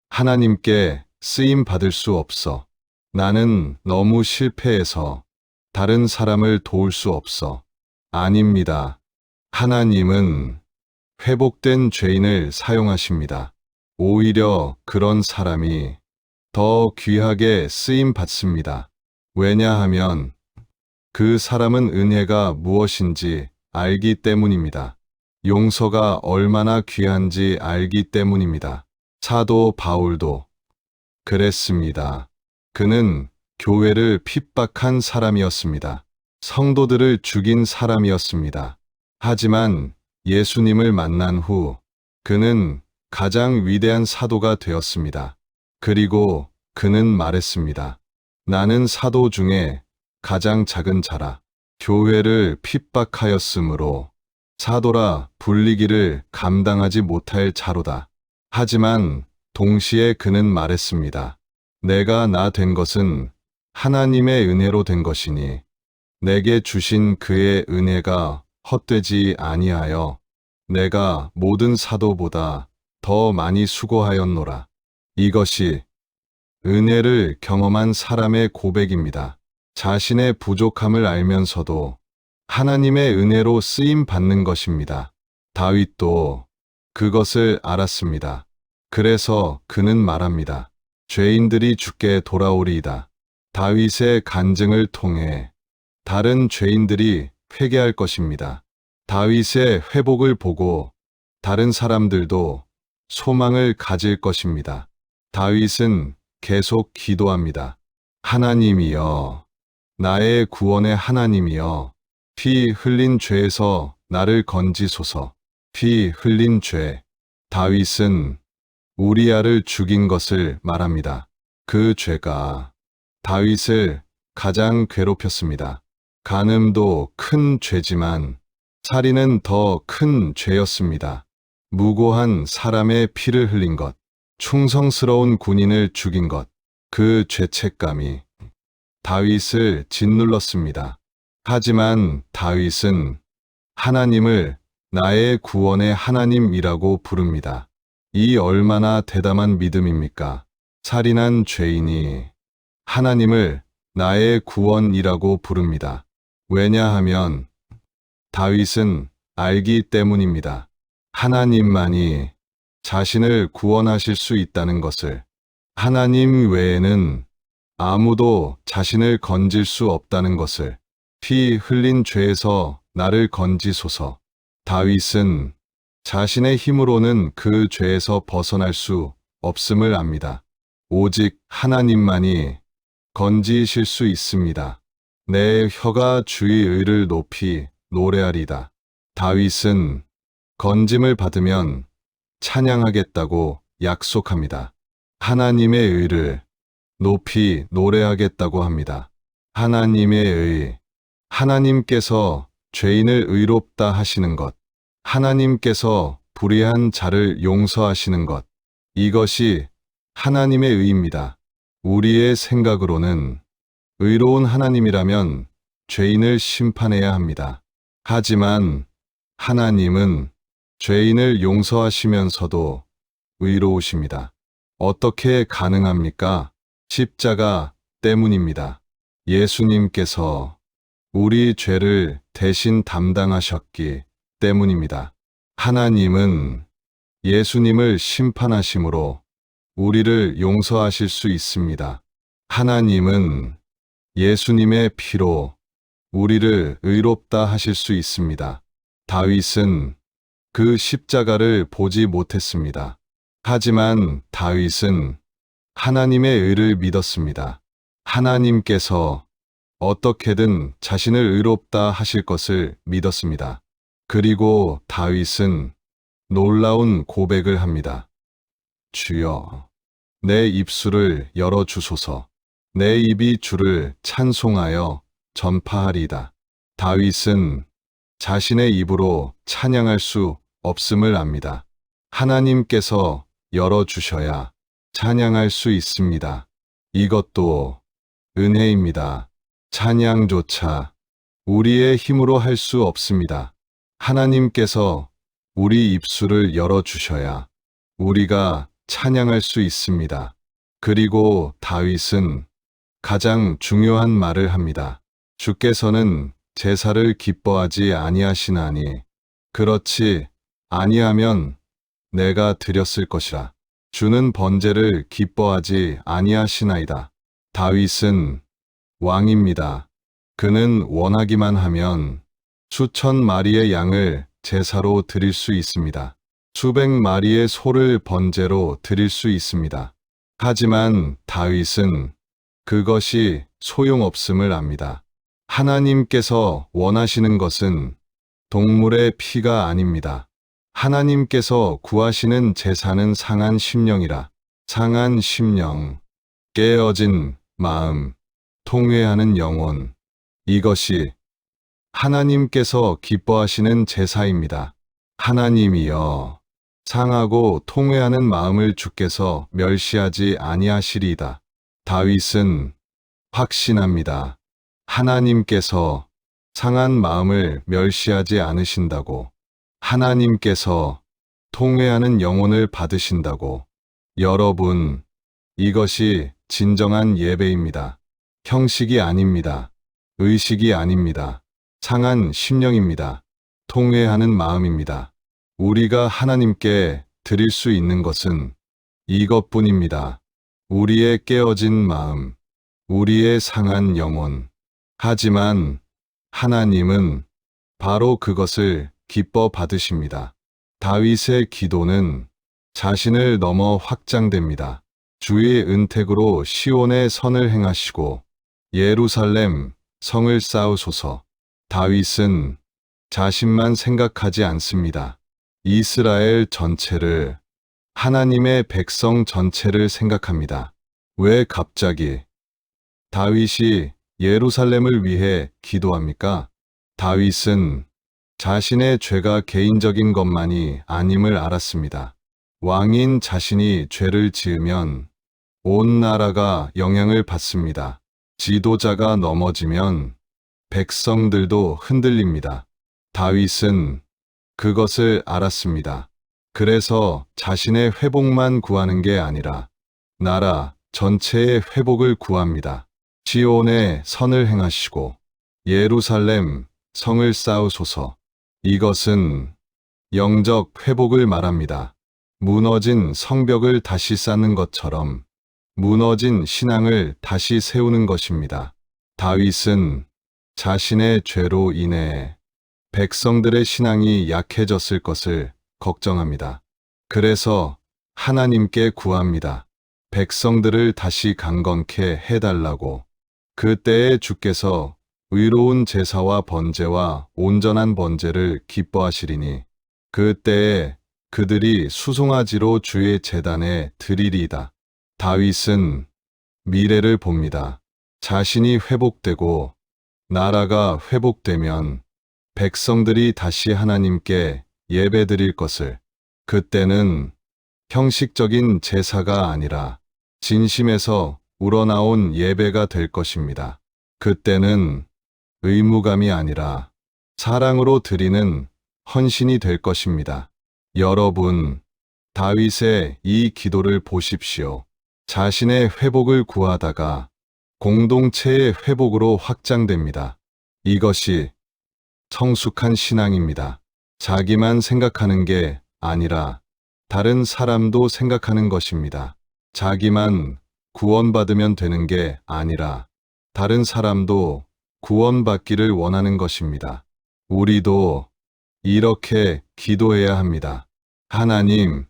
하나님께 쓰임 받을 수 없어. 나는 너무 실패해서 다른 사람을 도울 수 없어. 아닙니다. 하나님은 회복된 죄인을 사용하십니다. 오히려 그런 사람이 더 귀하게 쓰임 받습니다. 왜냐하면 그 사람은 은혜가 무엇인지 알기 때문입니다. 용서가 얼마나 귀한지 알기 때문입니다. 사도 바울도 그랬습니다. 그는 교회를 핍박한 사람이었습니다. 성도들을 죽인 사람이었습니다. 하지만 예수님을 만난 후 그는 가장 위대한 사도가 되었습니다. 그리고 그는 말했습니다. 나는 사도 중에 가장 작은 자라. 교회를 핍박하였으므로 사도라 불리기를 감당하지 못할 자로다. 하지만 동시에 그는 말했습니다. 내가 나 된 것은 하나님의 은혜로 된 것이니 내게 주신 그의 은혜가 헛되지 아니하여 내가 모든 사도보다 더 많이 수고하였노라. 이것이 은혜를 경험한 사람의 고백입니다. 자신의 부족함을 알면서도 하나님의 은혜로 쓰임 받는 것입니다. 다윗도 그것을 알았습니다. 그래서 그는 말합니다. 죄인들이 주께 돌아오리이다. 다윗의 간증을 통해 다른 죄인들이 회개할 것입니다. 다윗의 회복을 보고 다른 사람들도 소망을 가질 것입니다. 다윗은 계속 기도합니다. 하나님이여, 나의 구원의 하나님이여, 피 흘린 죄에서 나를 건지소서. 피 흘린 죄. 다윗은 우리아를 죽인 것을 말합니다. 그 죄가 다윗을 가장 괴롭혔습니다. 간음도 큰 죄지만 살인은 더 큰 죄였습니다. 무고한 사람의 피를 흘린 것, 충성스러운 군인을 죽인 것, 그 죄책감이 다윗을 짓눌렀습니다. 하지만 다윗은 하나님을 나의 구원의 하나님이라고 부릅니다. 이 얼마나 대담한 믿음입니까? 살인한 죄인이 하나님을 나의 구원이라고 부릅니다. 왜냐하면 다윗은 알기 때문입니다. 하나님만이 자신을 구원하실 수 있다는 것을, 하나님 외에는 아무도 자신을 건질 수 없다는 것을, 피 흘린 죄에서 나를 건지소서. 다윗은 자신의 힘으로는 그 죄에서 벗어날 수 없음을 압니다. 오직 하나님만이 건지실 수 있습니다. 내 혀가 주의 의를 높이 노래하리다. 다윗은 건짐을 받으면 찬양하겠다고 약속합니다. 하나님의 의를 높이 노래하겠다고 합니다. 하나님의 의, 하나님께서 죄인을 의롭다 하시는 것, 하나님께서 불의한 자를 용서하시는 것, 이것이 하나님의 의입니다. 우리의 생각으로는 의로운 하나님이라면 죄인을 심판해야 합니다. 하지만 하나님은 죄인을 용서하시면서도 의로우십니다. 어떻게 가능합니까? 십자가 때문입니다. 예수님께서 우리 죄를 대신 담당하셨기 때문입니다. 하나님은 예수님을 심판하심으로 우리를 용서하실 수 있습니다. 하나님은 예수님의 피로 우리를 의롭다 하실 수 있습니다. 다윗은 그 십자가를 보지 못했습니다. 하지만 다윗은 하나님의 의를 믿었습니다. 하나님께서 어떻게든 자신을 의롭다 하실 것을 믿었습니다. 그리고 다윗은 놀라운 고백을 합니다. 주여, 내 입술을 열어주소서. 내 입이 주를 찬송하여 전파하리이다. 다윗은 자신의 입으로 찬양할 수 없음을 압니다. 하나님께서 열어주셔야 찬양할 수 있습니다. 이것도 은혜입니다. 찬양조차 우리의 힘으로 할 수 없습니다. 하나님께서 우리 입술을 열어주셔야 우리가 찬양할 수 있습니다. 그리고 다윗은 가장 중요한 말을 합니다. 주께서는 제사를 기뻐하지 아니하시나니 그렇지 아니하면 내가 드렸을 것이라. 주는 번제를 기뻐하지 아니하시나이다. 다윗은 왕입니다. 그는 원하기만 하면 수천 마리의 양을 제사로 드릴 수 있습니다. 수백 마리의 소를 번제로 드릴 수 있습니다. 하지만 다윗은 그것이 소용없음을 압니다. 하나님께서 원하시는 것은 동물의 피가 아닙니다. 하나님께서 구하시는 제사는 상한 심령이라. 상한 심령, 깨어진 마음, 통회하는 영혼. 이것이 하나님께서 기뻐하시는 제사입니다. 하나님이여, 상하고 통회하는 마음을 주께서 멸시하지 아니하시리이다. 다윗은 확신합니다. 하나님께서 상한 마음을 멸시하지 않으신다고. 하나님께서 통회하는 영혼을 받으신다고. 여러분, 이것이 진정한 예배입니다. 형식이 아닙니다. 의식이 아닙니다. 상한 심령입니다. 통회하는 마음입니다. 우리가 하나님께 드릴 수 있는 것은 이것뿐입니다. 우리의 깨어진 마음, 우리의 상한 영혼. 하지만 하나님은 바로 그것을 기뻐 받으십니다. 다윗의 기도는 자신을 넘어 확장됩니다. 주의 은택으로 시온의 선을 행하시고 예루살렘 성을 쌓으소서. 다윗은 자신만 생각하지 않습니다. 이스라엘 전체를, 하나님의 백성 전체를 생각합니다. 왜 갑자기 다윗이 예루살렘을 위해 기도합니까? 다윗은 자신의 죄가 개인적인 것만이 아님을 알았습니다. 왕인 자신이 죄를 지으면 온 나라가 영향을 받습니다. 지도자가 넘어지면 백성들도 흔들립니다. 다윗은 그것을 알았습니다. 그래서 자신의 회복만 구하는 게 아니라 나라 전체의 회복을 구합니다. 시온에 선을 행하시고 예루살렘 성을 쌓으소서. 이것은 영적 회복을 말합니다. 무너진 성벽을 다시 쌓는 것처럼 무너진 신앙을 다시 세우는 것입니다. 다윗은 자신의 죄로 인해 백성들의 신앙이 약해졌을 것을 걱정합니다. 그래서 하나님께 구합니다. 백성들을 다시 강건케 해달라고. 그때에 주께서 의로운 제사와 번제와 온전한 번제를 기뻐하시리니 그때에 그들이 수송아지로 주의 제단에 드리리이다. 다윗은 미래를 봅니다. 자신이 회복되고 나라가 회복되면 백성들이 다시 하나님께 예배드릴 것을. 그때는 형식적인 제사가 아니라 진심에서 우러나온 예배가 될 것입니다. 그때는 의무감이 아니라 사랑으로 드리는 헌신이 될 것입니다. 여러분, 다윗의 이 기도를 보십시오. 자신의 회복을 구하다가 공동체의 회복으로 확장됩니다. 이것이 성숙한 신앙입니다. 자기만 생각하는 게 아니라 다른 사람도 생각하는 것입니다. 자기만 구원받으면 되는 게 아니라 다른 사람도 구원받기를 원하는 것입니다. 우리도 이렇게 기도해야 합니다. 하나님,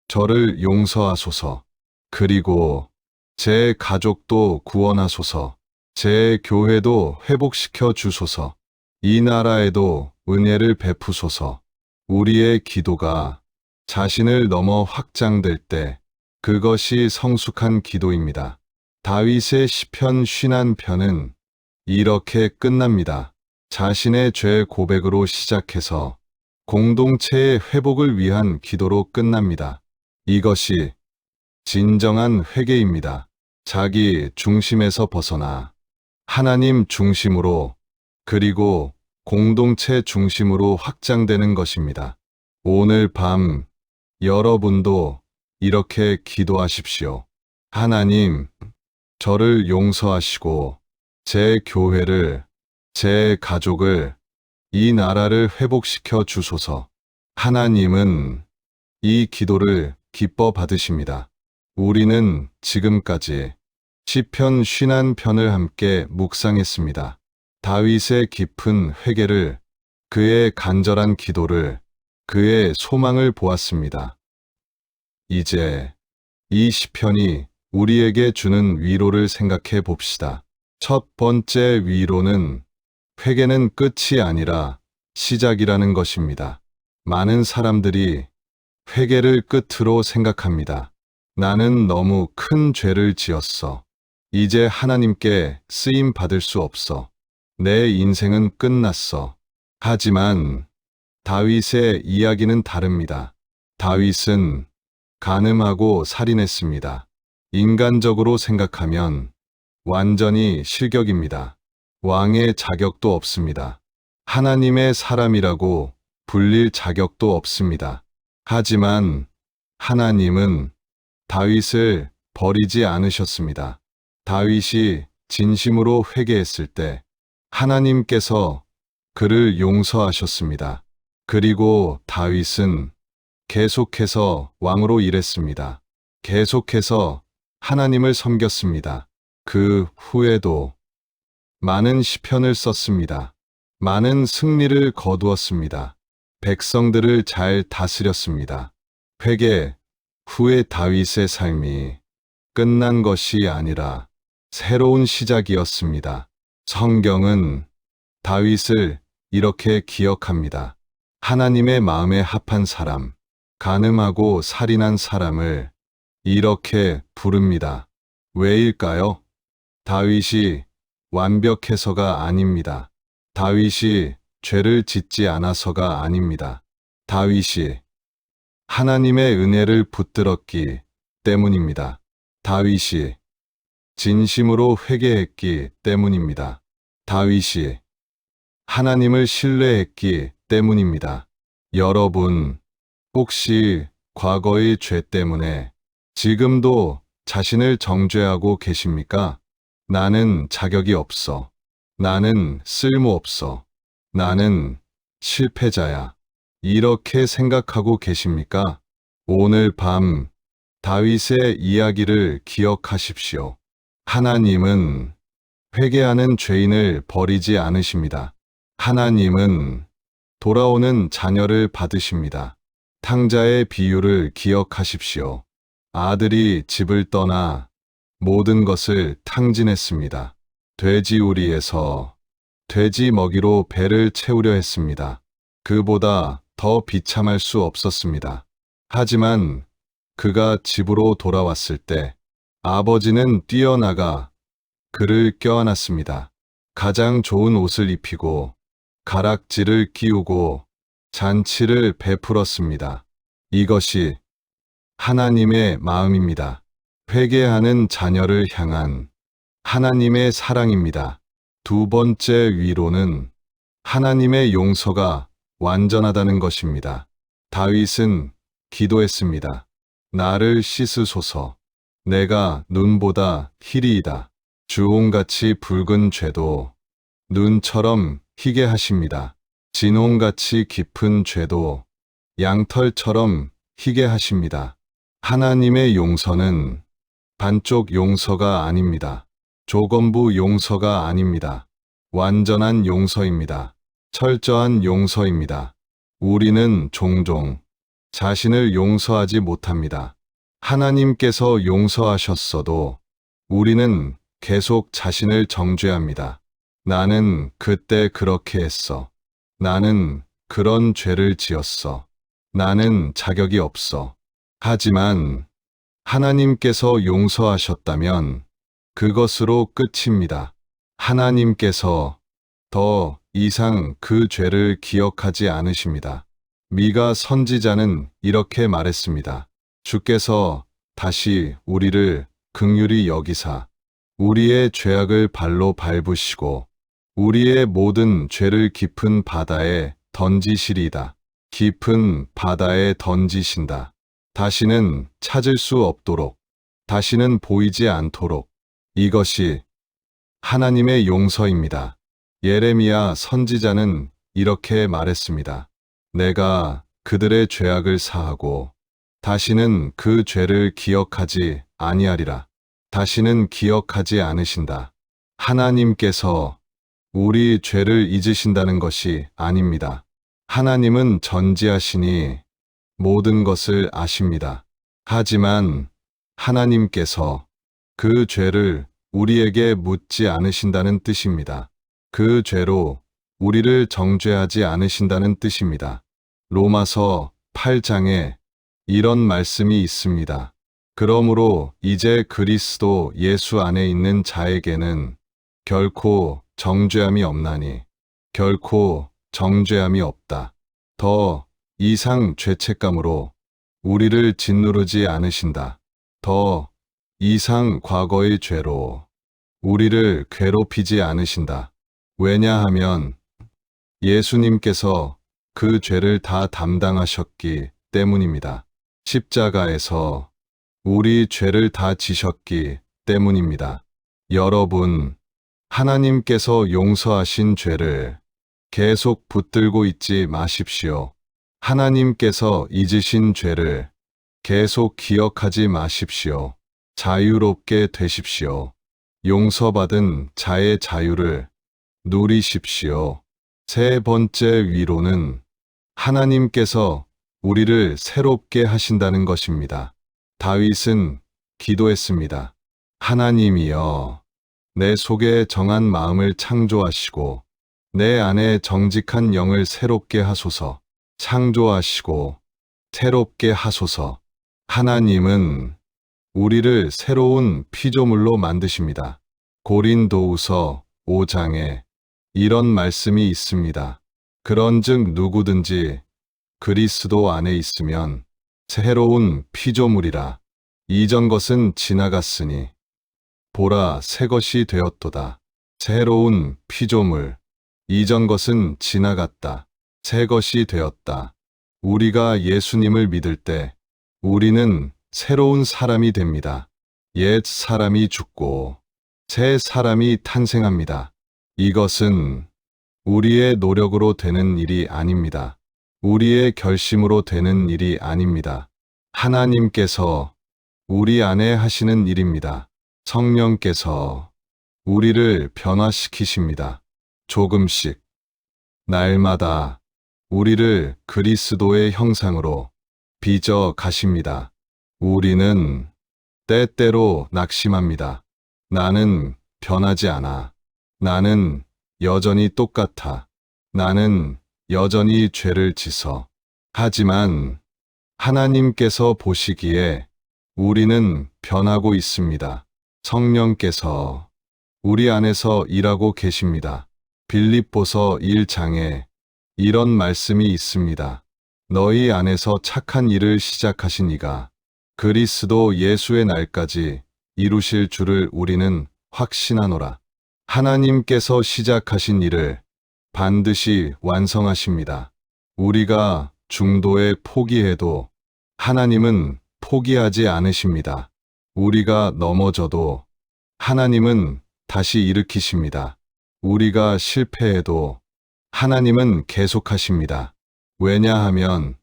저를 용서하소서. 그리고 제 가족도 구원하소서. 제 교회도 회복시켜 주소서. 이 나라에도 은혜를 베푸소서. 우리의 기도가 자신을 넘어 확장될 때 그것이 성숙한 기도입니다. 다윗의 시편 51편은 이렇게 끝납니다. 자신의 죄 고백으로 시작해서 공동체의 회복을 위한 기도로 끝납니다. 이것이 진정한 회개입니다. 자기 중심에서 벗어나 하나님 중심으로 그리고 공동체 중심으로 확장되는 것입니다. 오늘 밤 여러분도 이렇게 기도하십시오. 하나님, 저를 용서하시고 제 교회를, 제 가족을, 이 나라를 회복시켜 주소서. 하나님은 이 기도를 기뻐 받으십니다. 우리는 지금까지 시편 51편을 함께 묵상했습니다. 다윗의 깊은 회개를, 그의 간절한 기도를, 그의 소망을 보았습니다. 이제 이 시편이 우리에게 주는 위로를 생각해 봅시다. 첫 번째 위로는 회개는 끝이 아니라 시작이라는 것입니다. 많은 사람들이 회개를 끝으로 생각합니다. 나는 너무 큰 죄를 지었어. 이제 하나님께 쓰임 받을 수 없어. 내 인생은 끝났어. 하지만 다윗의 이야기는 다릅니다. 다윗은 간음하고 살인했습니다. 인간적으로 생각하면 완전히 실격입니다. 왕의 자격도 없습니다. 하나님의 사람이라고 불릴 자격도 없습니다. 하지만 하나님은 다윗을 버리지 않으셨습니다. 다윗이 진심으로 회개했을 때 하나님께서 그를 용서하셨습니다. 그리고 다윗은 계속해서 왕으로 일했습니다. 계속해서 하나님을 섬겼습니다. 그 후에도 많은 시편을 썼습니다. 많은 승리를 거두었습니다. 백성들을 잘 다스렸습니다. 회개 후에 다윗의 삶이 끝난 것이 아니라 새로운 시작이었습니다. 성경은 다윗을 이렇게 기억합니다. 하나님의 마음에 합한 사람, 간음하고 살인한 사람을 이렇게 부릅니다. 왜일까요? 다윗이 완벽해서가 아닙니다. 다윗이 죄를 짓지 않아서가 아닙니다. 다윗이 하나님의 은혜를 붙들었기 때문입니다. 다윗이 진심으로 회개했기 때문입니다. 다윗이 하나님을 신뢰했기 때문입니다. 여러분, 혹시 과거의 죄 때문에 지금도 자신을 정죄하고 계십니까? 나는 자격이 없어. 나는 쓸모없어. 나는 실패자야. 이렇게 생각하고 계십니까? 오늘 밤 다윗의 이야기를 기억하십시오. 하나님은 회개하는 죄인을 버리지 않으십니다. 하나님은 돌아오는 자녀를 받으십니다. 탕자의 비유를 기억하십시오. 아들이 집을 떠나 모든 것을 탕진했습니다. 돼지우리에서 돼지 먹이로 배를 채우려 했습니다. 그보다 더 비참할 수 없었습니다. 하지만 그가 집으로 돌아왔을 때 아버지는 뛰어나가 그를 껴안았습니다. 가장 좋은 옷을 입히고 가락지를 끼우고 잔치를 베풀었습니다. 이것이 하나님의 마음입니다. 회개하는 자녀를 향한 하나님의 사랑입니다. 두 번째 위로는 하나님의 용서가 완전하다는 것입니다. 다윗은 기도했습니다. 나를 씻으소서. 내가 눈보다 희리이다. 주홍같이 붉은 죄도 눈처럼 희게 하십니다. 진홍같이 깊은 죄도 양털처럼 희게 하십니다. 하나님의 용서는 반쪽 용서가 아닙니다. 조건부 용서가 아닙니다. 완전한 용서입니다. 철저한 용서입니다. 우리는 종종 자신을 용서하지 못합니다. 하나님께서 용서하셨어도 우리는 계속 자신을 정죄합니다. 나는 그때 그렇게 했어. 나는 그런 죄를 지었어. 나는 자격이 없어. 하지만 하나님께서 용서하셨다면 그것으로 끝입니다. 하나님께서 더 이상 그 죄를 기억하지 않으십니다. 미가 선지자는 이렇게 말했습니다. 주께서 다시 우리를 긍휼히 여기사 우리의 죄악을 발로 밟으시고 우리의 모든 죄를 깊은 바다에 던지시리이다. 깊은 바다에 던지신다. 다시는 찾을 수 없도록, 다시는 보이지 않도록. 이것이 하나님의 용서입니다. 예레미야 선지자는 이렇게 말했습니다. 내가 그들의 죄악을 사하고 다시는 그 죄를 기억하지 아니하리라. 다시는 기억하지 않으신다. 하나님께서 우리 죄를 잊으신다는 것이 아닙니다. 하나님은 전지하시니 모든 것을 아십니다. 하지만 하나님께서 그 죄를 우리에게 묻지 않으신다는 뜻입니다. 그 죄로 우리를 정죄하지 않으신다는 뜻입니다. 로마서 8장에 이런 말씀이 있습니다. 그러므로 이제 그리스도 예수 안에 있는 자에게는 결코 정죄함이 없나니, 결코 정죄함이 없다. 더 이상 죄책감으로 우리를 짓누르지 않으신다. 더 이상 과거의 죄로 우리를 괴롭히지 않으신다. 왜냐하면 예수님께서 그 죄를 다 담당하셨기 때문입니다. 십자가에서 우리 죄를 다 지셨기 때문입니다. 여러분, 하나님께서 용서하신 죄를 계속 붙들고 있지 마십시오. 하나님께서 잊으신 죄를 계속 기억하지 마십시오. 자유롭게 되십시오. 용서받은 자의 자유를 누리십시오. 세 번째 위로는 하나님께서 우리를 새롭게 하신다는 것입니다. 다윗은 기도했습니다. 하나님이여, 내 속에 정한 마음을 창조하시고 내 안에 정직한 영을 새롭게 하소서. 창조하시고 새롭게 하소서. 하나님은 우리를 새로운 피조물로 만드십니다. 고린도후서 5장에 이런 말씀이 있습니다. 그런즉 누구든지 그리스도 안에 있으면 새로운 피조물이라. 이전 것은 지나갔으니 보라 새 것이 되었도다. 새로운 피조물. 이전 것은 지나갔다. 새 것이 되었다. 우리가 예수님을 믿을 때 우리는 새로운 사람이 됩니다. 옛 사람이 죽고 새 사람이 탄생합니다. 이것은 우리의 노력으로 되는 일이 아닙니다. 우리의 결심으로 되는 일이 아닙니다. 하나님께서 우리 안에 하시는 일입니다. 성령께서 우리를 변화시키십니다. 조금씩, 날마다 우리를 그리스도의 형상으로 빚어 가십니다. 우리는 때때로 낙심합니다. 나는 변하지 않아. 나는 여전히 똑같아. 나는 여전히 죄를 지어. 하지만 하나님께서 보시기에 우리는 변하고 있습니다. 성령께서 우리 안에서 일하고 계십니다. 빌립보서 1장에 이런 말씀이 있습니다. 너희 안에서 착한 일을 시작하신 이가 그리스도 예수의 날까지 이루실 줄을 우리는 확신하노라. 하나님께서 시작하신 일을 반드시 완성하십니다. 우리가 중도에 포기해도 하나님은 포기하지 않으십니다. 우리가 넘어져도 하나님은 다시 일으키십니다. 우리가 실패해도 하나님은 계속하십니다. 왜냐하면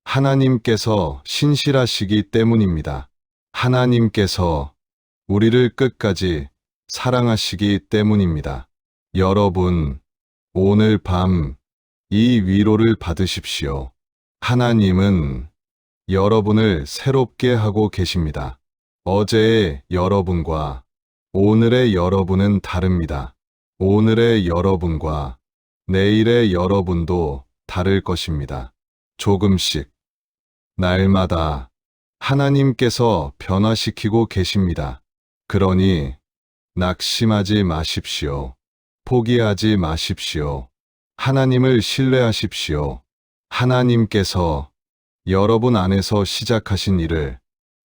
하나님께서 신실하시기 때문입니다. 하나님께서 우리를 끝까지 사랑하시기 때문입니다. 여러분, 오늘 밤 이 위로를 받으십시오. 하나님은 여러분을 새롭게 하고 계십니다. 어제의 여러분과 오늘의 여러분은 다릅니다. 오늘의 여러분과 내일의 여러분도 다를 것입니다. 조금씩, 날마다 하나님께서 변화시키고 계십니다. 그러니 낙심하지 마십시오. 포기하지 마십시오. 하나님을 신뢰하십시오. 하나님께서 여러분 안에서 시작하신 일을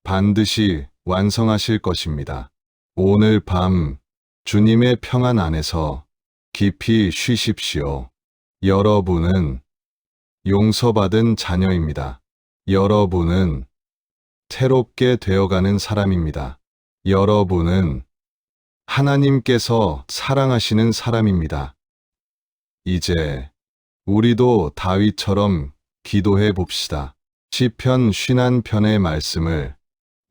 반드시 완성하실 것입니다. 오늘 밤 주님의 평안 안에서 깊이 쉬십시오. 여러분은 용서받은 자녀입니다. 여러분은 새롭게 되어가는 사람입니다. 여러분은 하나님께서 사랑하시는 사람입니다. 이제 우리도 다윗처럼 기도해 봅시다. 시편 51편의 말씀을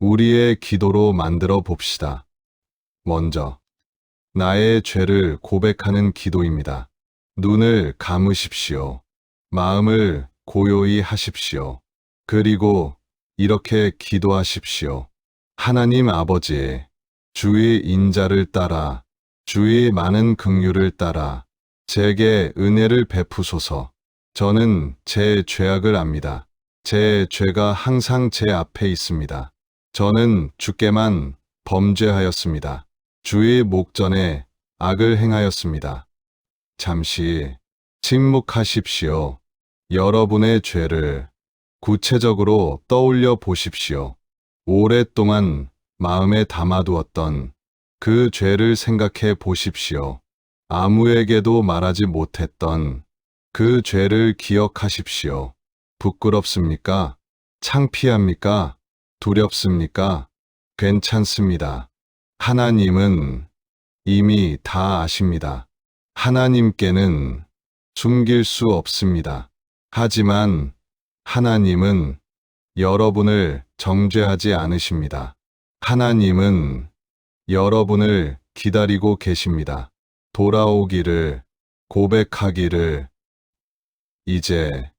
우리의 기도로 만들어 봅시다. 먼저 나의 죄를 고백하는 기도입니다. 눈을 감으십시오. 마음을 고요히 하십시오. 그리고 이렇게 기도하십시오. 하나님 아버지, 주의 인자를 따라, 주의 많은 긍휼을 따라 제게 은혜를 베푸소서. 저는 제 죄악을 압니다. 제 죄가 항상 제 앞에 있습니다. 저는 주께만 범죄하였습니다. 주의 목전에 악을 행하였습니다. 잠시 침묵하십시오. 여러분의 죄를 구체적으로 떠올려 보십시오. 오랫동안 마음에 담아두었던 그 죄를 생각해 보십시오. 아무에게도 말하지 못했던 그 죄를 기억하십시오. 부끄럽습니까? 창피합니까? 두렵습니까? 괜찮습니다. 하나님은 이미 다 아십니다. 하나님께는 숨길 수 없습니다. 하지만 하나님은 여러분을 정죄하지 않으십니다. 하나님은 여러분을 기다리고 계십니다. 돌아오기를, 고백하기를. 이제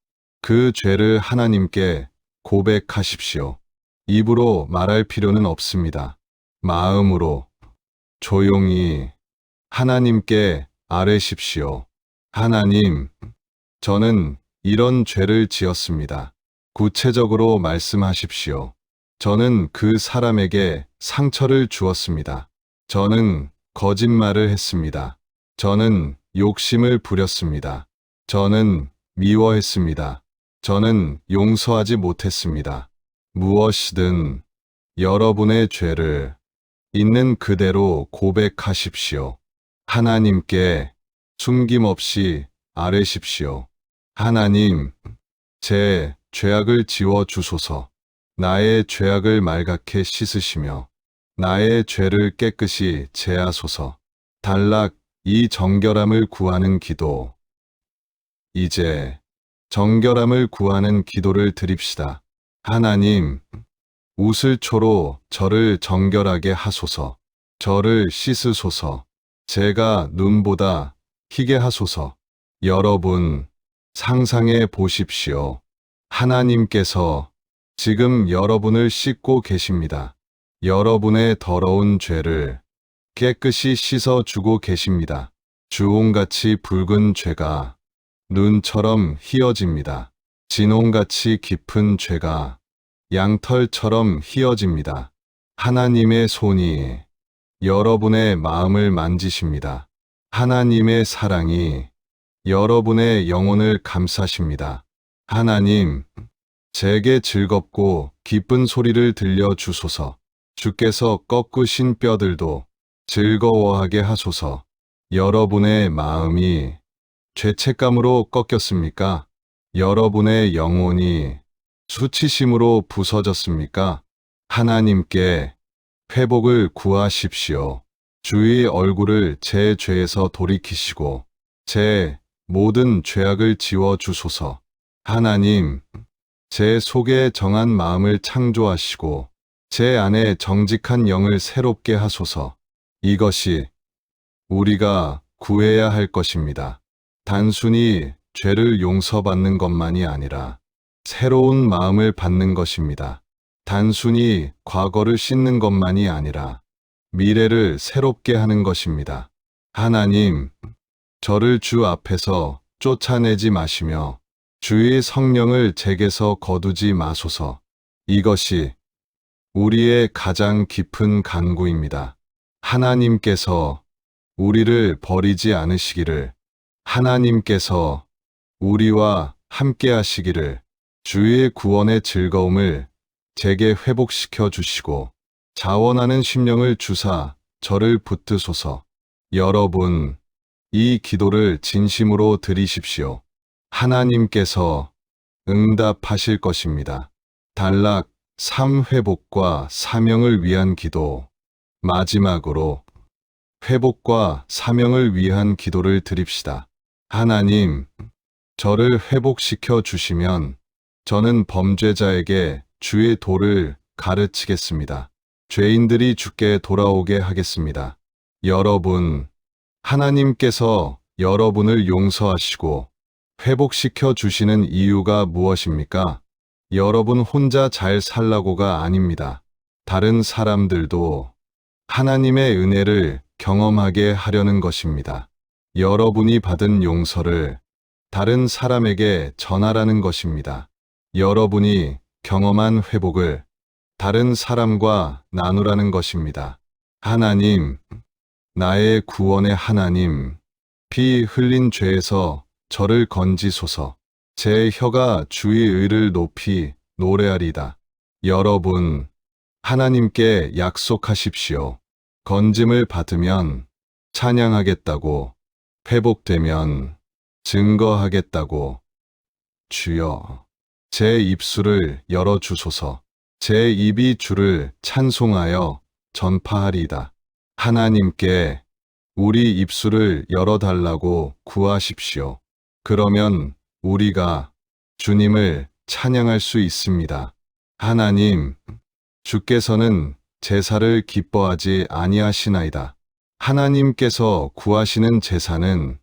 그 죄를 하나님께 고백하십시오. 입으로 말할 필요는 없습니다. 마음으로 조용히 하나님께 아뢰십시오. 하나님, 저는 이런 죄를 지었습니다. 구체적으로 말씀하십시오. 저는 그 사람에게 상처를 주었습니다. 저는 거짓말을 했습니다. 저는 욕심을 부렸습니다. 저는 미워했습니다. 저는 용서하지 못했습니다. 무엇이든 여러분의 죄를 있는 그대로 고백하십시오. 하나님께 숨김없이 아뢰십시오. 하나님, 제 죄악을 지워 주소서. 나의 죄악을 말갛게 씻으시며 나의 죄를 깨끗이 제하소서. 단락 이 정결함을 구하는 기도. 이제 정결함을 구하는 기도를 드립시다. 하나님, 우슬초로 저를 정결하게 하소서. 저를 씻으소서. 제가 눈보다 희게 하소서. 여러분, 상상해 보십시오. 하나님께서 지금 여러분을 씻고 계십니다. 여러분의 더러운 죄를 깨끗이 씻어주고 계십니다. 주홍같이 붉은 죄가 눈처럼 희어집니다. 진홍같이 깊은 죄가 양털처럼 희어집니다. 하나님의 손이 여러분의 마음을 만지십니다. 하나님의 사랑이 여러분의 영혼을 감싸십니다. 하나님, 제게 즐겁고 기쁜 소리를 들려주소서. 주께서 꺾으신 뼈들도 즐거워하게 하소서. 여러분의 마음이 죄책감으로 꺾였습니까? 여러분의 영혼이 수치심으로 부서졌습니까? 하나님께 회복을 구하십시오. 주의 얼굴을 제 죄에서 돌이키시고 제 모든 죄악을 지워 주소서. 하나님, 제 속에 정한 마음을 창조하시고 제 안에 정직한 영을 새롭게 하소서. 이것이 우리가 구해야 할 것입니다. 단순히 죄를 용서받는 것만이 아니라 새로운 마음을 받는 것입니다. 단순히 과거를 씻는 것만이 아니라 미래를 새롭게 하는 것입니다. 하나님, 저를 주 앞에서 쫓아내지 마시며 주의 성령을 제게서 거두지 마소서. 이것이 우리의 가장 깊은 간구입니다. 하나님께서 우리를 버리지 않으시기를, 하나님께서 우리와 함께 하시기를, 주의 구원의 즐거움을 제게 회복시켜 주시고 자원하는 심령을 주사 저를 붙드소서. 여러분, 이 기도를 진심으로 드리십시오. 하나님께서 응답하실 것입니다. 단락 3 회복과 사명을 위한 기도. 마지막으로 회복과 사명을 위한 기도를 드립시다. 하나님, 저를 회복시켜 주시면 저는 범죄자에게 주의 도를 가르치겠습니다. 죄인들이 주께 돌아오게 하겠습니다. 여러분, 하나님께서 여러분을 용서하시고 회복시켜 주시는 이유가 무엇입니까? 여러분 혼자 잘 살라고가 아닙니다. 다른 사람들도 하나님의 은혜를 경험하게 하려는 것입니다. 여러분이 받은 용서를 다른 사람에게 전하라는 것입니다. 여러분이 경험한 회복을 다른 사람과 나누라는 것입니다. 하나님, 나의 구원의 하나님, 피 흘린 죄에서 저를 건지소서. 제 혀가 주의 의를 높이 노래하리다. 여러분, 하나님께 약속하십시오. 건짐을 받으면 찬양하겠다고, 회복되면 증거하겠다고. 주여, 제 입술을 열어주소서. 제 입이 주를 찬송하여 전파하리이다. 하나님께 우리 입술을 열어달라고 구하십시오. 그러면 우리가 주님을 찬양할 수 있습니다. 하나님, 주께서는 제사를 기뻐하지 아니하시나이다. 하나님께서 구하시는 제사는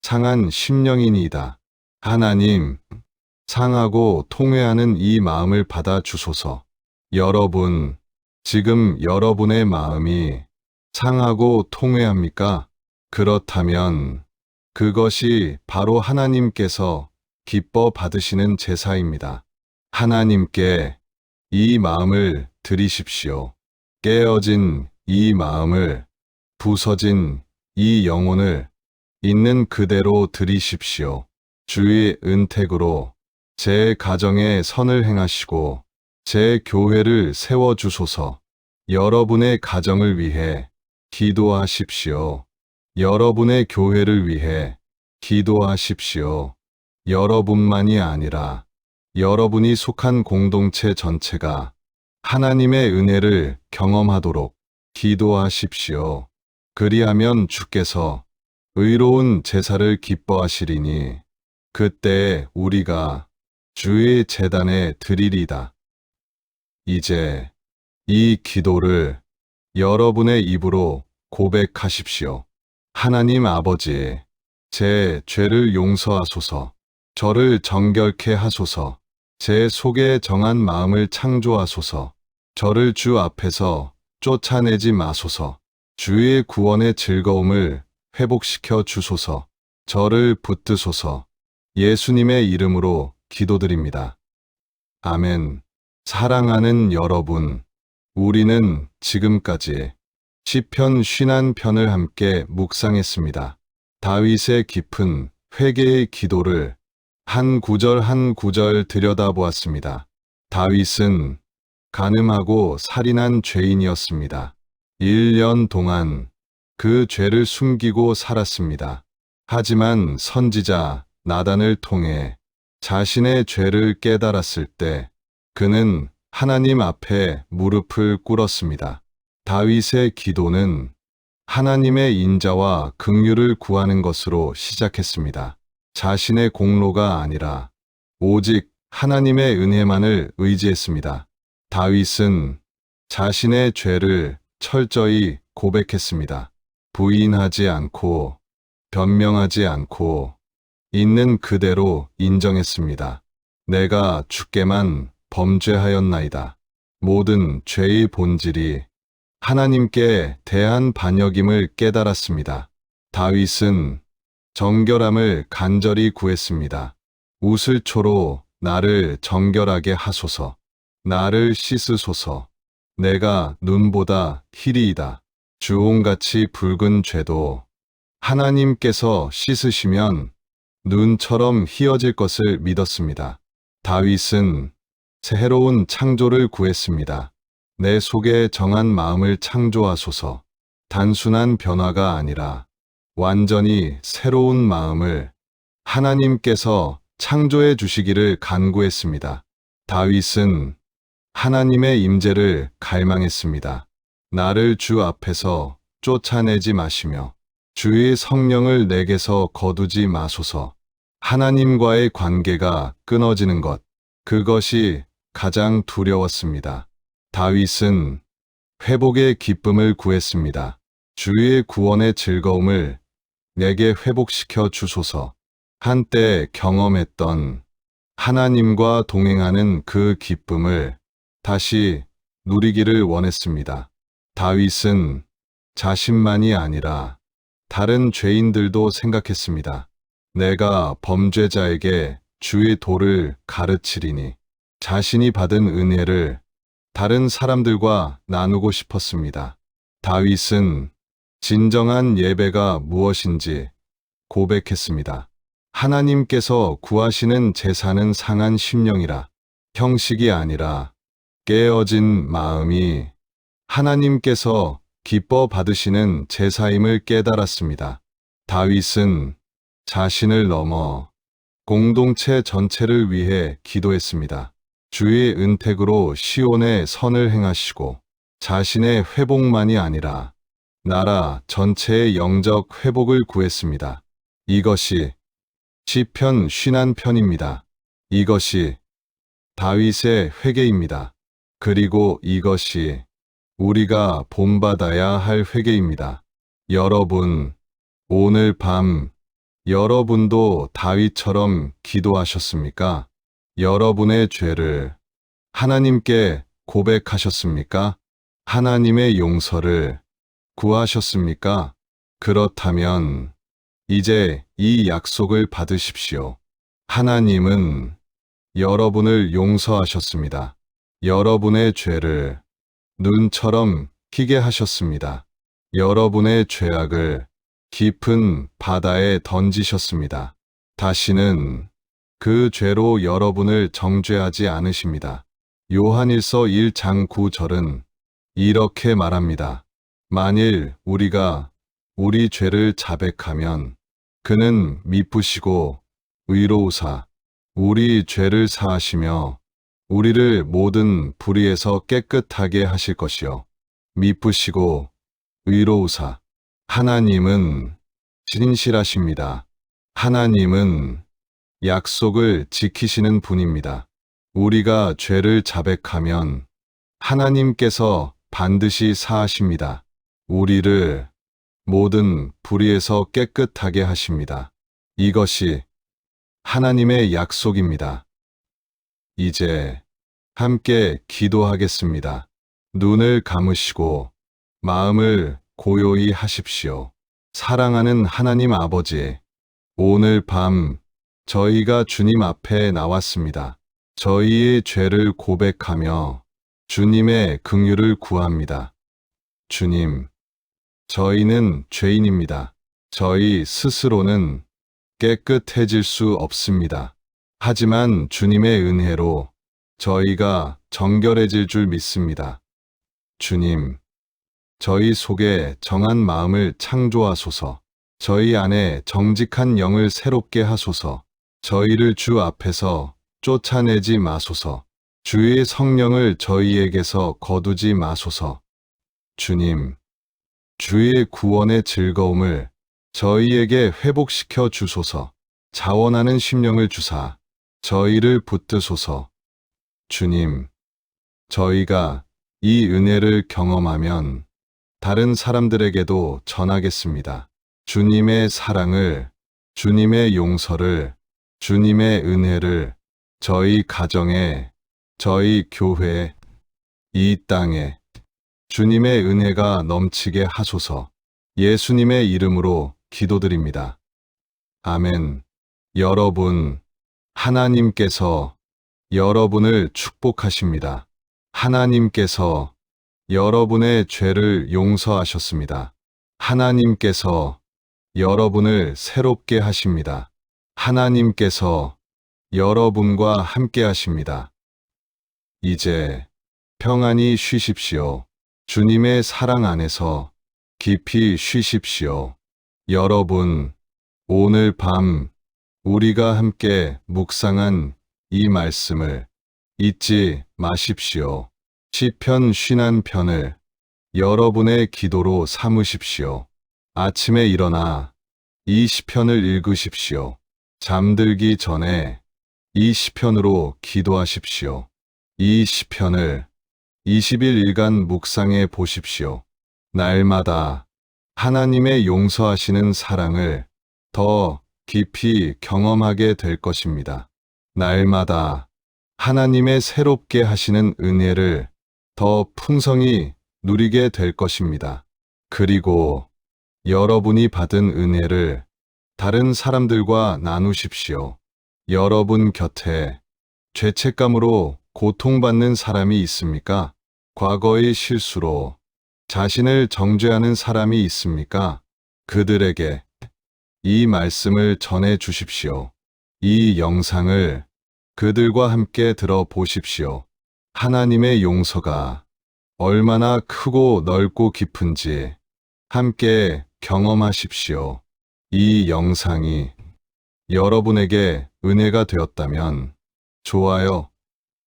상한 심령이니이다. 하나님, 상하고 통회하는 이 마음을 받아 주소서. 여러분, 지금 여러분의 마음이 상하고 통회합니까? 그렇다면 그것이 바로 하나님께서 기뻐 받으시는 제사입니다. 하나님께 이 마음을 드리십시오. 깨어진 이 마음을, 부서진 이 영혼을 있는 그대로 드리십시오. 주의 은택으로 제 가정에 선을 행하시고 제 교회를 세워주소서. 여러분의 가정을 위해 기도하십시오. 여러분의 교회를 위해 기도하십시오. 여러분만이 아니라 여러분이 속한 공동체 전체가 하나님의 은혜를 경험하도록 기도하십시오. 그리하면 주께서 의로운 제사를 기뻐하시리니 그때에 우리가 주의 제단에 드리리다. 이제 이 기도를 여러분의 입으로 고백하십시오. 하나님 아버지, 제 죄를 용서하소서. 저를 정결케 하소서. 제 속에 정한 마음을 창조하소서. 저를 주 앞에서 쫓아내지 마소서. 주의 구원의 즐거움을 회복시켜 주소서. 저를 붙드소서. 예수님의 이름으로 기도드립니다. 아멘. 사랑하는 여러분, 우리는 지금까지 시편 51편을 함께 묵상했습니다. 다윗의 깊은 회개의 기도를 한 구절 한 구절 들여다보았습니다. 다윗은 간음하고 살인한 죄인이었습니다. 1년 동안 그 죄를 숨기고 살았습니다. 하지만 선지자 나단을 통해 자신의 죄를 깨달았을 때 그는 하나님 앞에 무릎을 꿇었습니다. 다윗의 기도는 하나님의 인자와 긍휼을 구하는 것으로 시작했습니다. 자신의 공로가 아니라 오직 하나님의 은혜만을 의지했습니다. 다윗은 자신의 죄를 철저히 고백했습니다. 부인하지 않고 변명하지 않고 있는 그대로 인정했습니다. 내가 주께만 범죄하였나이다. 모든 죄의 본질이 하나님께 대한 반역임을 깨달았습니다. 다윗은 정결함을 간절히 구했습니다. 우슬초로 나를 정결하게 하소서. 나를 씻으소서. 내가 눈보다 희리이다. 주홍같이 붉은 죄도 하나님께서 씻으시면 눈처럼 희어질 것을 믿었습니다. 다윗은 새로운 창조를 구했습니다. 내 속에 정한 마음을 창조하소서. 단순한 변화가 아니라 완전히 새로운 마음을 하나님께서 창조해 주시기를 간구했습니다. 다윗은 하나님의 임재를 갈망했습니다. 나를 주 앞에서 쫓아내지 마시며 주의 성령을 내게서 거두지 마소서. 하나님과의 관계가 끊어지는 것, 그것이 가장 두려웠습니다. 다윗은 회복의 기쁨을 구했습니다. 주의 구원의 즐거움을 내게 회복시켜 주소서. 한때 경험했던 하나님과 동행하는 그 기쁨을 다시 누리기를 원했습니다. 다윗은 자신만이 아니라 다른 죄인들도 생각했습니다. 내가 범죄자에게 주의 도를 가르치리니 자신이 받은 은혜를 다른 사람들과 나누고 싶었습니다. 다윗은 진정한 예배가 무엇인지 고백했습니다. 하나님께서 구하시는 제사는 상한 심령이라. 형식이 아니라 깨어진 마음이 하나님께서 기뻐 받으시는 제사임을 깨달았습니다. 다윗은 자신을 넘어 공동체 전체를 위해 기도했습니다. 주의 은택으로 시온의 선을 행하시고 자신의 회복만이 아니라 나라 전체의 영적 회복을 구했습니다. 이것이 시편 51편입니다. 이것이 다윗의 회개입니다. 그리고 이것이 우리가 본받아야 할 회개입니다. 여러분, 오늘 밤 여러분도 다윗처럼 기도하셨습니까? 여러분의 죄를 하나님께 고백하셨습니까? 하나님의 용서를 구하셨습니까? 그렇다면 이제 이 약속을 받으십시오. 하나님은 여러분을 용서하셨습니다. 여러분의 죄를 눈처럼 희게 하셨습니다. 여러분의 죄악을 깊은 바다에 던지셨습니다. 다시는 그 죄로 여러분을 정죄하지 않으십니다. 요한일서 1장 9절은 이렇게 말합니다. 만일 우리가 우리 죄를 자백하면 그는 미쁘시고 의로우사 우리 죄를 사하시며 우리를 모든 불의에서 깨끗하게 하실 것이요. 미쁘시고 의로우사. 하나님은 진실하십니다. 하나님은 약속을 지키시는 분입니다. 우리가 죄를 자백하면 하나님께서 반드시 사하십니다. 우리를 모든 불의에서 깨끗하게 하십니다. 이것이 하나님의 약속입니다. 이제 함께 기도하겠습니다. 눈을 감으시고 마음을 고요히 하십시오. 사랑하는 하나님 아버지, 오늘 밤 저희가 주님 앞에 나왔습니다. 저희의 죄를 고백하며 주님의 긍휼을 구합니다. 주님, 저희는 죄인입니다. 저희 스스로는 깨끗해질 수 없습니다. 하지만 주님의 은혜로 저희가 정결해질 줄 믿습니다. 주님, 저희 속에 정한 마음을 창조하소서. 저희 안에 정직한 영을 새롭게 하소서. 저희를 주 앞에서 쫓아내지 마소서. 주의 성령을 저희에게서 거두지 마소서. 주님, 주의 구원의 즐거움을 저희에게 회복시켜 주소서. 자원하는 심령을 주사 저희를 붙드소서. 주님, 저희가 이 은혜를 경험하면 다른 사람들에게도 전하겠습니다. 주님의 사랑을, 주님의 용서를, 주님의 은혜를 저희 가정에, 저희 교회에, 이 땅에 주님의 은혜가 넘치게 하소서. 예수님의 이름으로 기도드립니다. 아멘. 여러분, 하나님께서 여러분을 축복하십니다. 하나님께서 여러분의 죄를 용서하셨습니다. 하나님께서 여러분을 새롭게 하십니다. 하나님께서 여러분과 함께 하십니다. 이제 평안히 쉬십시오. 주님의 사랑 안에서 깊이 쉬십시오. 여러분, 오늘 밤 우리가 함께 묵상한 이 말씀을 잊지 마십시오. 시편 51편을 여러분의 기도로 삼으십시오. 아침에 일어나 이 시편을 읽으십시오. 잠들기 전에 이 시편으로 기도하십시오. 이 시편을 20일간 묵상해 보십시오. 날마다 하나님의 용서하시는 사랑을 더 깊이 경험하게 될 것입니다. 날마다 하나님의 새롭게 하시는 은혜를 더 풍성히 누리게 될 것입니다. 그리고 여러분이 받은 은혜를 다른 사람들과 나누십시오. 여러분 곁에 죄책감으로 고통받는 사람이 있습니까? 과거의 실수로 자신을 정죄하는 사람이 있습니까? 그들에게 이 말씀을 전해 주십시오. 이 영상을 그들과 함께 들어보십시오. 하나님의 용서가 얼마나 크고 넓고 깊은지 함께 경험하십시오. 이 영상이 여러분에게 은혜가 되었다면 좋아요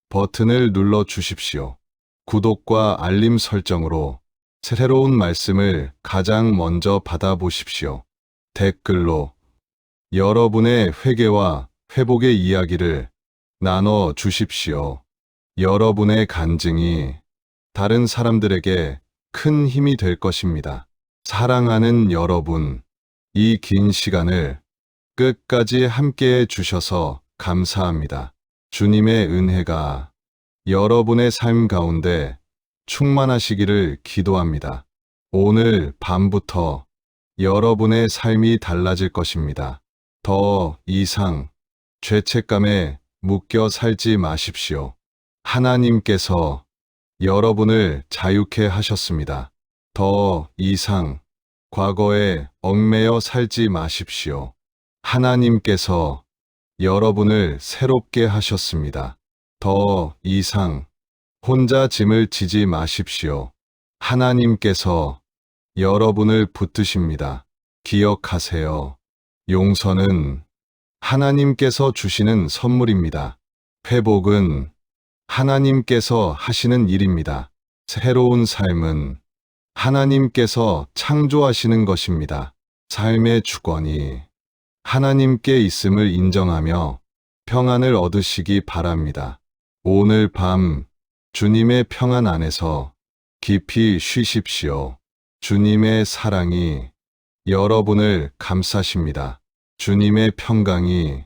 버튼을 눌러 주십시오. 구독과 알림 설정으로 새로운 말씀을 가장 먼저 받아보십시오. 댓글로 여러분의 회개와 회복의 이야기를 나눠 주십시오. 여러분의 간증이 다른 사람들에게 큰 힘이 될 것입니다. 사랑하는 여러분, 이 긴 시간을 끝까지 함께해 주셔서 감사합니다. 주님의 은혜가 여러분의 삶 가운데 충만하시기를 기도합니다. 오늘 밤부터 여러분의 삶이 달라질 것입니다. 더 이상 죄책감에 묶여 살지 마십시오. 하나님께서 여러분을 자유케 하셨습니다. 더 이상 과거에 얽매여 살지 마십시오. 하나님께서 여러분을 새롭게 하셨습니다. 더 이상 혼자 짐을 지지 마십시오. 하나님께서 여러분을 붙드십니다. 기억하세요. 용서는 하나님께서 주시는 선물입니다. 회복은 하나님께서 하시는 일입니다. 새로운 삶은 하나님께서 창조하시는 것입니다. 삶의 주권이 하나님께 있음을 인정하며 평안을 얻으시기 바랍니다. 오늘 밤 주님의 평안 안에서 깊이 쉬십시오. 주님의 사랑이 여러분을 감싸십니다. 주님의 평강이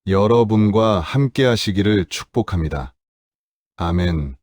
여러분과 함께 하시기를 축복합니다. 아멘.